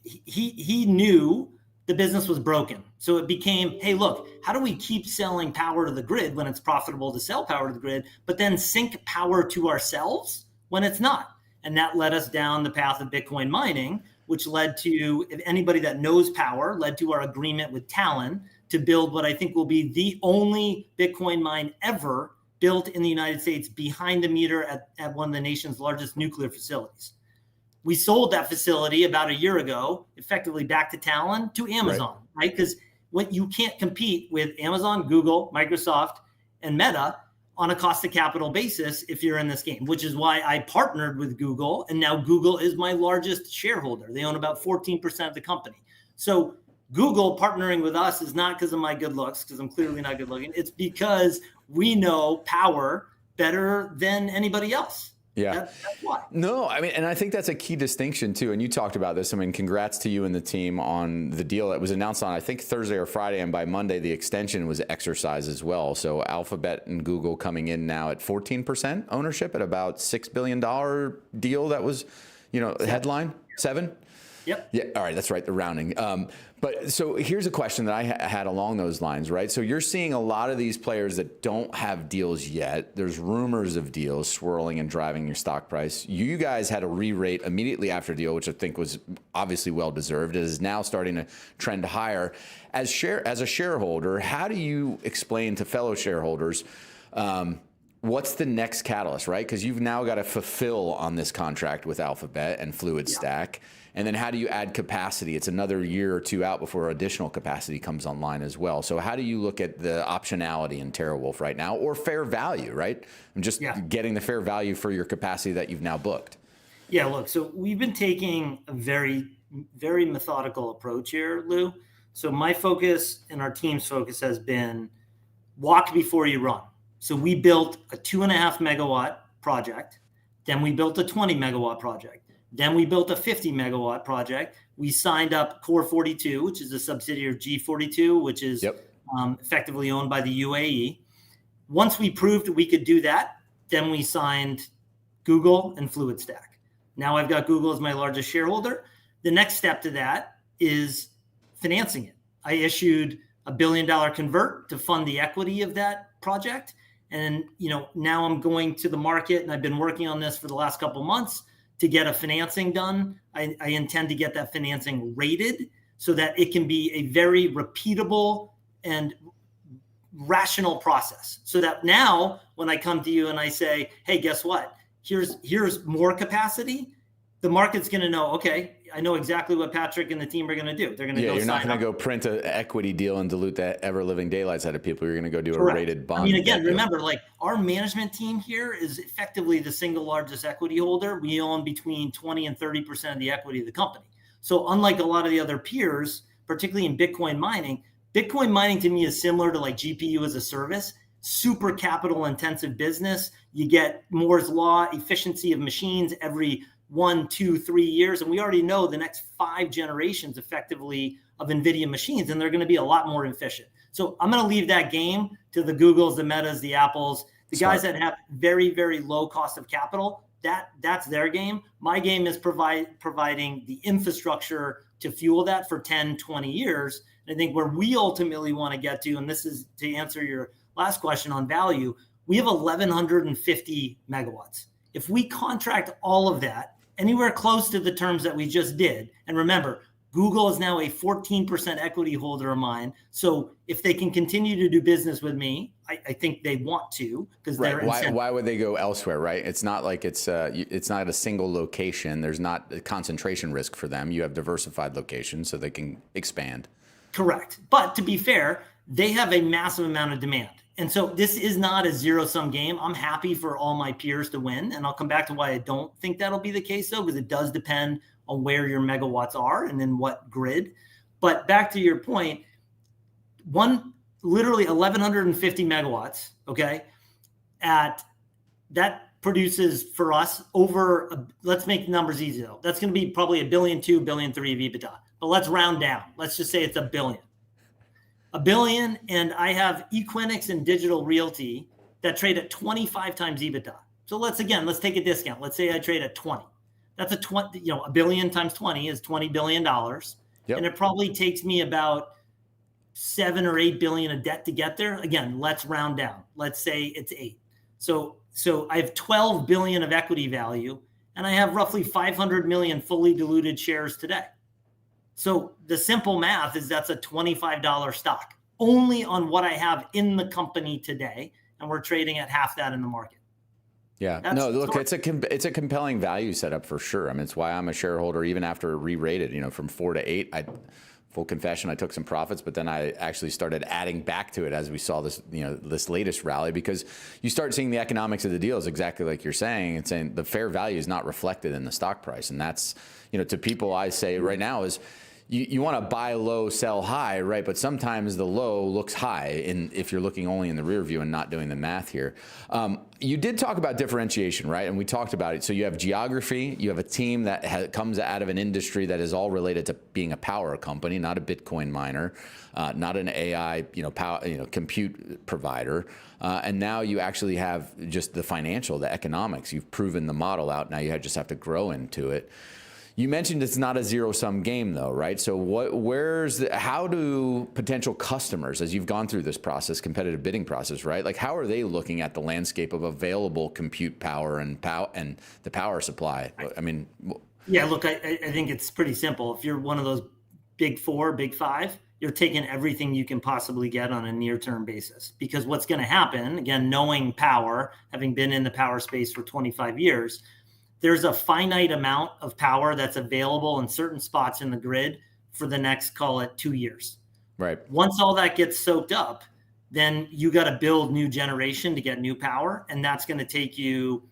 S6: he knew the business was broken. So it became, hey, look, how do we keep selling power to the grid when it's profitable to sell power to the grid, but then sink power to ourselves when it's not? And that led us down the path of Bitcoin mining, which led to, if anybody that knows power, led to our agreement with Talon to build what I think will be the only Bitcoin mine ever built in the United States behind the meter at one of the nation's largest nuclear facilities. We sold that facility about a year ago, effectively back to Talon, to Amazon, right? Because you can't compete with Amazon, Google, Microsoft, and Meta on a cost of capital basis if you're in this game, which is why I partnered with Google. And now Google is my largest shareholder. They own about 14% of the company. So Google partnering with us is not because of my good looks, because I'm clearly not good looking. It's because we know power better than anybody else.
S1: Yeah.
S6: That's why.
S1: No, I mean, and I think that's a key distinction too. And you talked about this. I mean, congrats to you and the team on the deal that was announced on, I think, Thursday or Friday. And by Monday, the extension was exercised as well. So Alphabet and Google coming in now at 14% ownership at about $6 billion deal that was, headline 7.
S6: Yep.
S1: Yeah. All right. That's right. The rounding. But so here's a question that I had along those lines, right? So you're seeing a lot of these players that don't have deals yet. There's rumors of deals swirling and driving your stock price. You guys had a re-rate immediately after deal, which I think was obviously well-deserved. It is now starting to trend higher. As a shareholder, how do you explain to fellow shareholders what's the next catalyst, right? Because you've now got to fulfill on this contract with Alphabet and Fluid Stack. And then how do you add capacity? It's another year or two out before additional capacity comes online as well. So how do you look at the optionality in Terawulf right now, or fair value, right? I'm just getting the fair value for your capacity that you've now booked.
S6: Yeah, look, so we've been taking a very, very methodical approach here, Lou. So my focus and our team's focus has been walk before you run. So we built a 2.5 megawatt project. Then we built a 20 megawatt project. Then we built a 50 megawatt project. We signed up Core 42, which is a subsidiary of G42, which is effectively owned by the UAE. Once we proved that we could do that, then we signed Google and Fluid Stack. Now I've got Google as my largest shareholder. The next step to that is financing it. I issued $1 billion convert to fund the equity of that project. And, now I'm going to the market, and I've been working on this for the last couple of months to get a financing done. I intend to get that financing rated so that it can be a very repeatable and rational process. So that now when I come to you and I say, hey, guess what? here's more capacity, the market's going to know, okay, I know exactly what Patrick and the team are going to do. They're going to go.
S1: You're not going to go print an equity deal and dilute that ever-living daylights out of people. You're going to go do a rated bond.
S6: I mean, again, remember, like our management team here is effectively the single largest equity holder. We own between 20 and 30% of the equity of the company. So unlike a lot of the other peers, particularly in Bitcoin mining to me is similar to like GPU as a service, super capital intensive business. You get Moore's law, efficiency of machines every 1, 2, 3 years. And we already know the next 5 generations effectively of NVIDIA machines, and they're going to be a lot more efficient. So I'm going to leave that game to the Googles, the Metas, the Apples, the guys that have very, very low cost of capital. That's their game. My game is providing the infrastructure to fuel that for 10, 20 years. And I think where we ultimately want to get to, and this is to answer your last question on value, we have 1,150 megawatts. If we contract all of that anywhere close to the terms that we just did, and remember, Google is now a 14% equity holder of mine. So if they can continue to do business with me, I think they want to, because they're
S1: why would they go elsewhere, right? It's not like it's not a single location. There's not a concentration risk for them. You have diversified locations so they can expand.
S6: Correct. But to be fair, they have a massive amount of demand. And so this is not a zero-sum game. I'm happy for all my peers to win. And I'll come back to why I don't think that'll be the case, though, because it does depend on where your megawatts are and then what grid. But back to your point, literally 1,150 megawatts, okay, that produces for us over, let's make the numbers easy, though. That's going to be probably $1.2 billion, $1.3 billion of EBITDA. But let's round down. Let's just say it's $1 billion. $1 billion, and I have Equinix and Digital Realty that trade at 25 times EBITDA. So let's take a discount. Let's say I trade at 20. That's $1 billion times 20 is $20 billion. Yep. And it probably takes me about 7 or 8 billion of debt to get there. Again, let's round down. Let's say it's 8. So I have 12 billion of equity value, and I have roughly 500 million fully diluted shares today. So the simple math is that's a $25 stock only on what I have in the company today, and we're trading at half that in the market.
S1: Yeah, no, look, it's a compelling value setup for sure. I mean, it's why I'm a shareholder even after re-rated, from 4 to 8. Full confession, I took some profits, but then I actually started adding back to it as we saw this, this latest rally, because you start seeing the economics of the deals exactly like you're saying, and saying the fair value is not reflected in the stock price. And that's, to people I say right now is, you want to buy low, sell high, right? But sometimes the low looks high if you're looking only in the rear view and not doing the math here. You did talk about differentiation, right? And we talked about it. So you have geography, you have a team that comes out of an industry that is all related to being a power company, not a Bitcoin miner, not an AI, compute provider. And now you actually have just the financial, the economics. You've proven the model out. Now you just have to grow into it. You mentioned it's not a zero-sum game, though, right? So how do potential customers, as you've gone through this process, competitive bidding process, right? Like, how are they looking at the landscape of available compute power and the power supply? I mean,
S6: yeah, look, I think it's pretty simple. If you're one of those big 4, big 5, you're taking everything you can possibly get on a near-term basis. Because what's going to happen, again, knowing power, having been in the power space for 25 years, there's a finite amount of power that's available in certain spots in the grid for the next, call it 2 years.
S1: Right.
S6: Once all that gets soaked up, then you got to build new generation to get new power. And that's going to take you,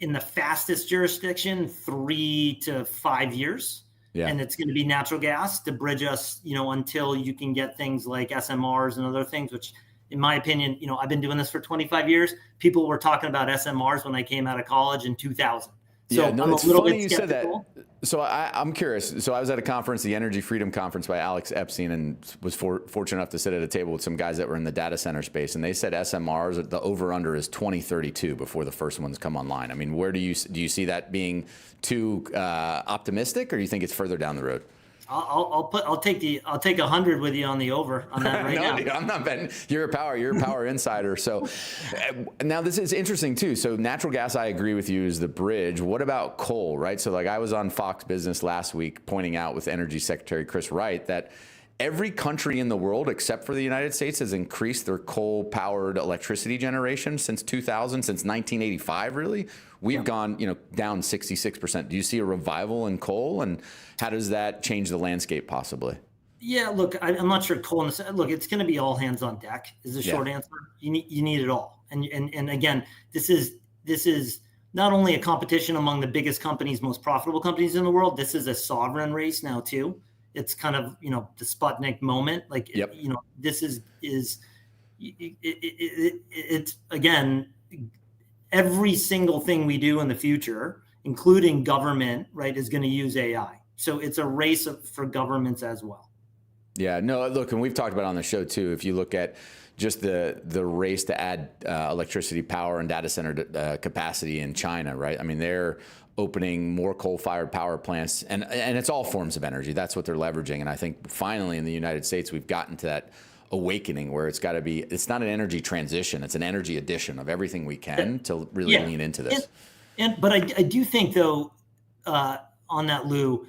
S6: in the fastest jurisdiction, 3 to 5 years. Yeah. And it's going to be natural gas to bridge us, until you can get things like SMRs and other things, which in my opinion, I've been doing this for 25 years. People were talking about SMRs when I came out of college in 2000. So
S1: yeah, no, it's funny you said that. So I'm curious. So I was at a conference, the Energy Freedom Conference by Alex Epstein, and was fortunate enough to sit at a table with some guys that were in the data center space. And they said SMRs, the over-under is 2032 before the first ones come online. I mean, where do you see that being too optimistic, or do you think it's further down the road?
S6: I'll take 100 with you on the over on that right now.
S1: Dude, I'm not betting. You're a power insider. So now this is interesting too. So natural gas, I agree with you, is the bridge. What about coal, right? So like I was on Fox Business last week pointing out with Energy Secretary Chris Wright that every country in the world except for the United States has increased their coal-powered electricity generation since 2000, since 1985, really. We've gone, down 66%. Do you see a revival in coal, and how does that change the landscape possibly?
S6: Yeah, look, I'm not sure coal. Look, it's going to be all hands on deck. Is the short answer. You need it all. And again, this is not only a competition among the biggest companies, most profitable companies in the world. This is a sovereign race now too. It's kind of the Sputnik moment. Like this is it's again, every single thing we do in the future, including government, right, is going to use AI. So it's a race for governments as well.
S1: Yeah, no, look, and we've talked about it on the show too. If you look at just the race to add electricity power and data center capacity in China, right? I mean, they're opening more coal-fired power plants, and it's all forms of energy. That's what they're leveraging. And I think finally in the United States, we've gotten to that awakening where it's got to be, it's not an energy transition, it's an energy addition of everything we can to really lean into this.
S6: But I do think though, on that, Lou,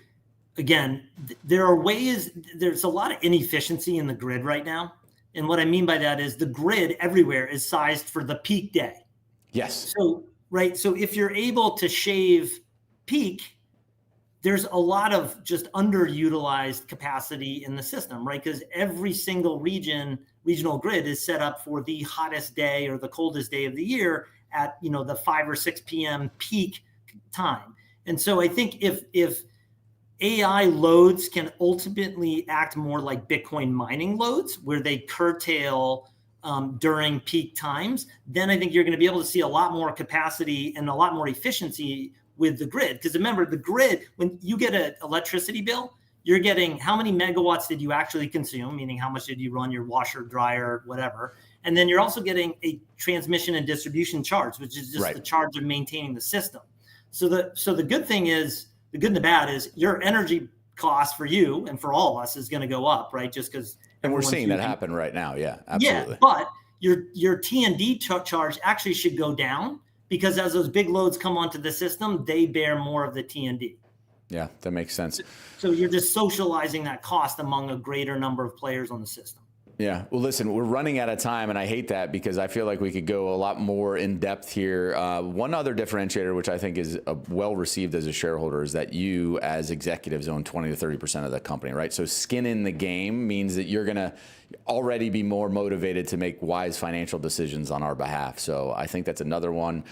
S6: again, there are ways, there's a lot of inefficiency in the grid right now. And what I mean by that is the grid everywhere is sized for the peak day.
S1: Yes.
S6: So, right. So if you're able to shave peak, there's a lot of just underutilized capacity in the system, right? Because every single regional grid is set up for the hottest day or the coldest day of the year at, the 5 or 6 p.m. peak time. And so I think if AI loads can ultimately act more like Bitcoin mining loads, where they curtail during peak times, then I think you're going to be able to see a lot more capacity and a lot more efficiency with the grid. Because remember, the grid, when you get an electricity bill, you're getting how many megawatts did you actually consume, meaning how much did you run your washer, dryer, whatever. And then you're also getting a transmission and distribution charge, which is just the charge of maintaining the system. So the good thing is, the good and the bad is your energy cost for you and for all of us is going to go up, right? Just because.
S1: And we're seeing that happen right now. Yeah, absolutely.
S6: Yeah, but your T&D charge actually should go down because as those big loads come onto the system, they bear more of the T&D.
S1: Yeah, that makes sense.
S6: So you're just socializing that cost among a greater number of players on the system.
S1: Yeah. Well, listen, we're running out of time, and I hate that because I feel like we could go a lot more in depth here. One other differentiator, which I think is well received as a shareholder, is that you, as executives, own 20 to 30% of the company, right? So skin in the game means that you're going to already be more motivated to make wise financial decisions on our behalf. So I think that's another one.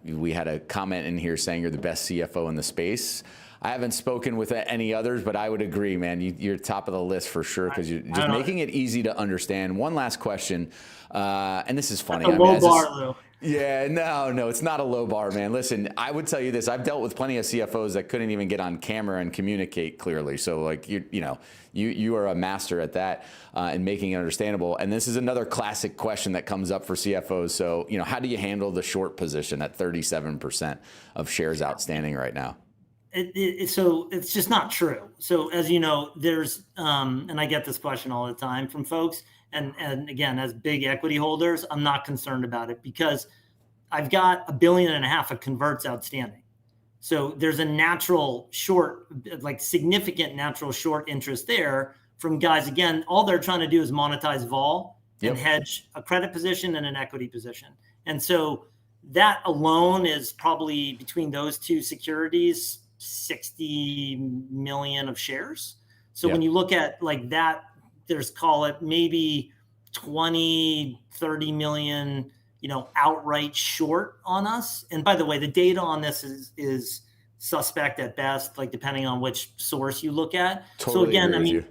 S1: We had a comment in here saying you're the best CFO in the space. I haven't spoken with any others, but I would agree, man. You're top of the list for sure because you're just making it easy to understand. One last question, and this is funny.
S6: That's a low bar, Lou.
S1: Yeah, no, it's not a low bar, man. Listen, I would tell you this. I've dealt with plenty of CFOs that couldn't even get on camera and communicate clearly. So, like, you are a master at that and making it understandable. And this is another classic question that comes up for CFOs. So, how do you handle the short position at 37% of shares outstanding right now?
S6: So it's just not true. So as you know, there's, and I get this question all the time from folks. And again, as big equity holders, I'm not concerned about it because I've got $1.5 billion of converts outstanding. So there's a natural short, like significant natural short interest there from guys. Again, all they're trying to do is monetize vol and hedge a credit position and an equity position. And so that alone is probably between those two securities, 60 million of shares. So when you look at like that, there's call it maybe 20, 30 million, outright short on us. And by the way, the data on this is suspect at best, like depending on which source you look at.
S1: Totally. So again, I mean,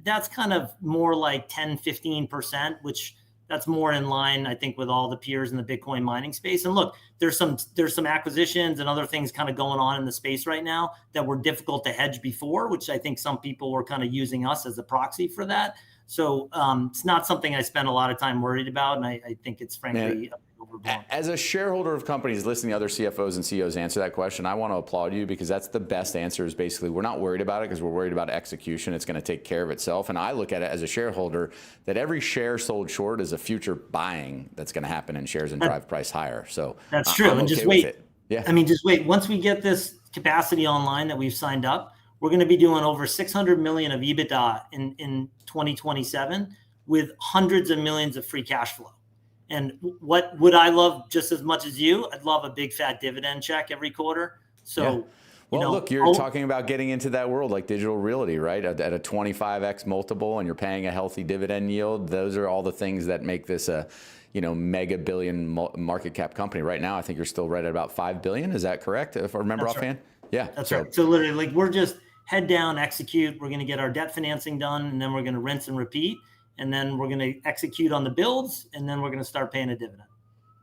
S6: that's kind of more like 10, 15%, which that's more in line, I think, with all the peers in the Bitcoin mining space. And look, there's some acquisitions and other things kind of going on in the space right now that were difficult to hedge before, which I think some people were kind of using us as a proxy for that. So it's not something I spend a lot of time worried about. And I think it's frankly overblown.
S1: As a shareholder of companies listening to other CFOs and CEOs answer that question, I want to applaud you because that's the best answer is basically we're not worried about it because we're worried about execution. It's going to take care of itself. And I look at it as a shareholder that every share sold short is a future buying that's going to happen in shares and drive price higher. So
S6: that's true.
S1: I'm
S6: and
S1: okay
S6: just wait.
S1: With it. Yeah.
S6: I mean, just wait. Once we get this capacity online that we've signed up, we're going to be doing over 600 million of EBITDA in 2027 with hundreds of millions of free cash flow. And what would I love just as much as you? I'd love a big fat dividend check every quarter. So,
S1: yeah. Well, look, you're talking about getting into that world like Digital Realty, right? At a 25x multiple, and you're paying a healthy dividend yield. Those are all the things that make this a, mega billion market cap company. Right now, I think you're still right at about 5 billion. Is that correct? If I remember offhand? Right. Yeah.
S6: That's right. So literally, like, we're just head down, execute. We're going to get our debt financing done, and then we're going to rinse and repeat. And then we're going to execute on the builds, and then we're going to start paying a dividend.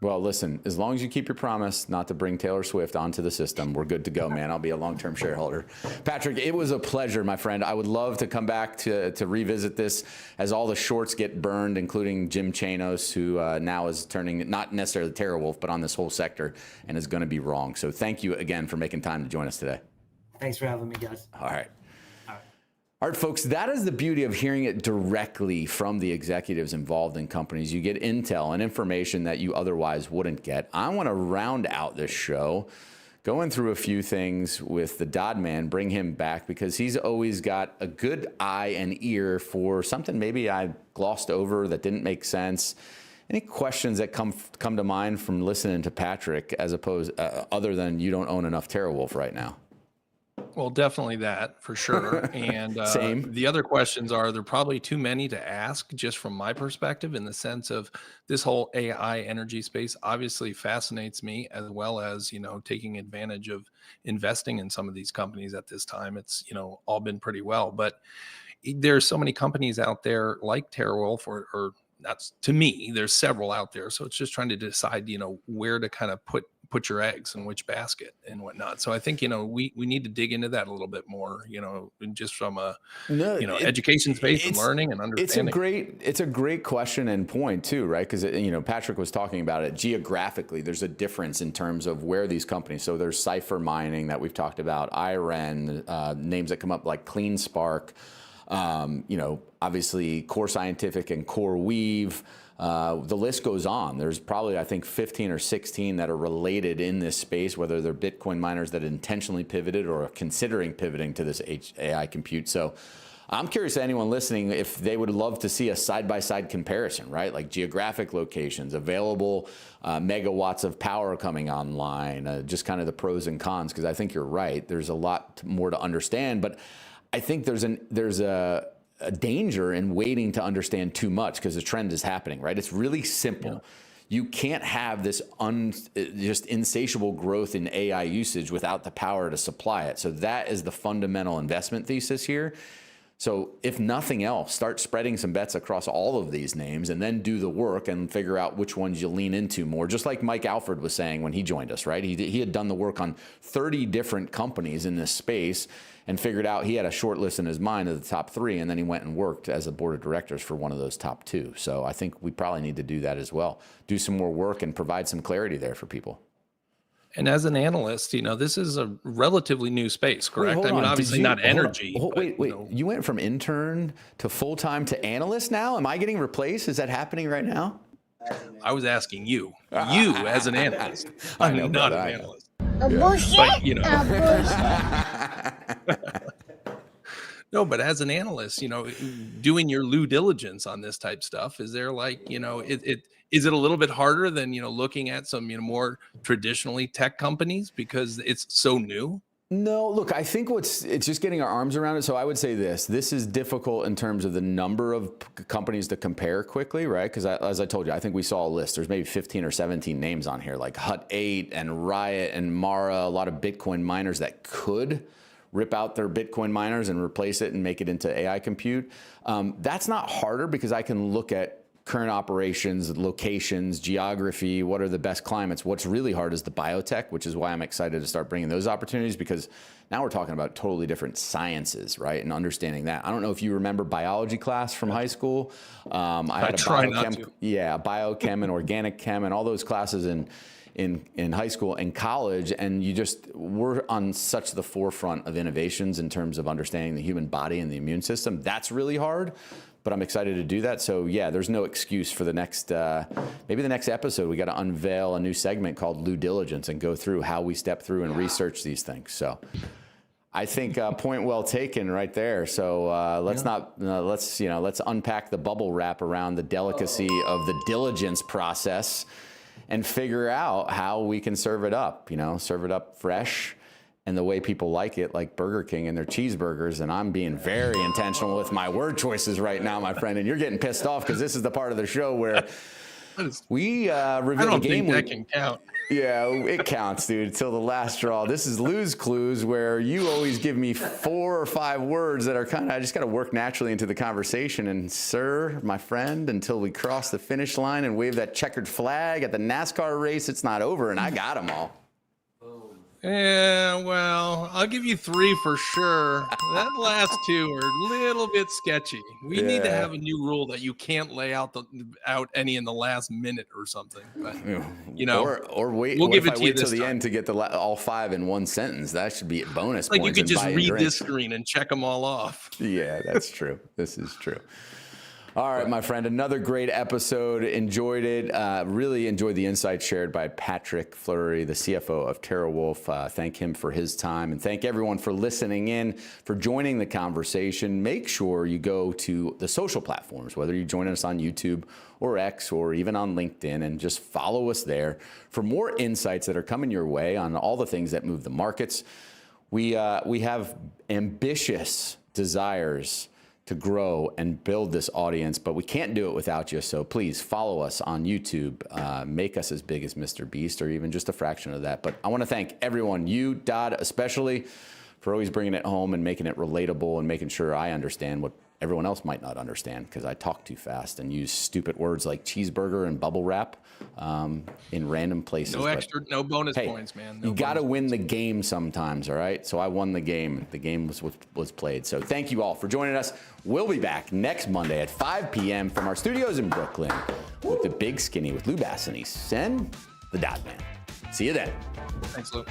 S1: Well, listen, as long as you keep your promise not to bring Taylor Swift onto the system, we're good to go, man. I'll be a long-term shareholder. Patrick, it was a pleasure, my friend. I would love to come back to revisit this as all the shorts get burned, including Jim Chanos, who now is turning, not necessarily Terawulf, but on this whole sector, and is going to be wrong. So thank you again for making time to join us today.
S6: Thanks for having me, guys.
S1: All right. All right, folks, that is the beauty of hearing it directly from the executives involved in companies. You get intel and information that you otherwise wouldn't get. I want to round out this show going through a few things with the Dodd man, bring him back, because he's always got a good eye and ear for something maybe I glossed over that didn't make sense. Any questions that come to mind from listening to Patrick, as opposed other than you don't own enough Terawulf right now?
S5: Well, definitely that, for sure. And
S1: Same.
S5: The other questions are, there probably too many to ask, just from my perspective, in the sense of this whole AI energy space obviously fascinates me, as well as, taking advantage of investing in some of these companies at this time. It's, all been pretty well, but there's so many companies out there like Terawulf, or that's, to me, there's several out there. So it's just trying to decide, where to kind of put your eggs in which basket and whatnot. So I think, we need to dig into that a little bit more, just from a, education space and learning and understanding.
S1: It's a great question and point too, right? Because, Patrick was talking about it geographically. There's a difference in terms of where these companies, so there's Cipher Mining that we've talked about, IREN, names that come up like Clean Spark, obviously Core Scientific and Core Weave. The list goes on. There's probably, I think, 15 or 16 that are related in this space, whether they're Bitcoin miners that intentionally pivoted or are considering pivoting to this AI compute. So I'm curious to anyone listening if they would love to see a side-by-side comparison, right? Like geographic locations, available megawatts of power coming online, just kind of the pros and cons, because I think you're right. There's a lot more to understand, but I think there's a danger in waiting to understand too much, because the trend is happening, right? It's really simple. Yeah. You can't have this just insatiable growth in AI usage without the power to supply it. So that is the fundamental investment thesis here. So if nothing else, start spreading some bets across all of these names, and then do the work and figure out which ones you lean into more. Just like Mike Alford was saying when he joined us, right? He had done the work on 30 different companies in this space and figured out he had a short list in his mind of the top 3, and then he went and worked as a board of directors for one of those top 2. So I think we probably need to do that as well. Do some more work and provide some clarity there for people.
S5: And as an analyst, this is a relatively new space, correct?
S1: Wait,
S5: obviously not energy.
S1: Wait. You went from intern to full-time to analyst now? Am I getting replaced? Is that happening right now?
S5: I was asking you as an analyst. I'm not an analyst.
S9: Bullshit.
S5: No, but as an analyst, doing your due diligence on this type stuff, is there is it a little bit harder than, looking at some, more traditionally tech companies because it's so new?
S1: No, look, I think it's just getting our arms around it. So I would say this is difficult in terms of the number of companies to compare quickly, right? Because as I told you, I think we saw a list. There's maybe 15 or 17 names on here, like Hut 8 and Riot and Mara, a lot of Bitcoin miners that could rip out their Bitcoin miners and replace it and make it into AI compute. That's not harder because I can look at current operations, locations, geography, what are the best climates. What's really hard is the biotech, which is why I'm excited to start bringing those opportunities, because now we're talking about totally different sciences, right? And understanding that. I don't know if you remember biology class from high school. I had a biochem and organic chem and all those classes in high school and college, and we're on such the forefront of innovations in terms of understanding the human body and the immune system. That's really hard, but I'm excited to do that. So yeah, there's no excuse for the next, maybe the next episode, we got to unveil a new segment called Due Diligence and go through how we step through and research these things. So I think point well taken right there. So let's unpack the bubble wrap around the delicacy of the diligence process and figure out how we can serve it up. Serve it up fresh and the way people like it, like Burger King and their cheeseburgers. And I'm being very intentional with my word choices right now, my friend. And you're getting pissed off because this is the part of the show where we reveal the game.
S5: I don't think that can count.
S1: Yeah, it counts, dude, till the last draw. This is Lose Clues, where you always give me 4 or 5 words that are I just got to work naturally into the conversation. And sir, my friend, until we cross the finish line and wave that checkered flag at the NASCAR race, it's not over, and I got them all.
S5: Yeah, well, I'll give you 3 for sure. That last 2 are a little bit sketchy. We need to have a new rule that you can't lay out any in the last minute or something. But,
S1: or wait.
S5: We'll give it
S1: to
S5: you
S1: wait
S5: this
S1: till the
S5: time.
S1: end to get all 5 in one sentence. That should be bonus
S5: Like
S1: points.
S5: you could just read
S1: drinks.
S5: this screen and check them all off.
S1: Yeah, that's true. This is true. All right, my friend, another great episode. Enjoyed it. Really enjoyed the insights shared by Patrick Fleury, the CFO of Terawulf. Thank him for his time, and thank everyone for listening in, for joining the conversation. Make sure you go to the social platforms, whether you join us on YouTube or X or even on LinkedIn, and just follow us there for more insights that are coming your way on all the things that move the markets. We have ambitious desires to grow and build this audience, but we can't do it without you. So please follow us on YouTube, make us as big as Mr. Beast, or even just a fraction of that. But I want to thank everyone, you, Dodd, especially, for always bringing it home and making it relatable and making sure I understand what everyone else might not understand, because I talk too fast and use stupid words like cheeseburger and bubble wrap in random places.
S5: No bonus points, man.
S1: You got to win the game sometimes, all right? So I won the game. The game was played. So thank you all for joining us. We'll be back next Monday at 5 p.m. from our studios in Brooklyn with the Big Skinny with Lou Basenese and the Dodd Man. See you then.
S5: Thanks, Lou.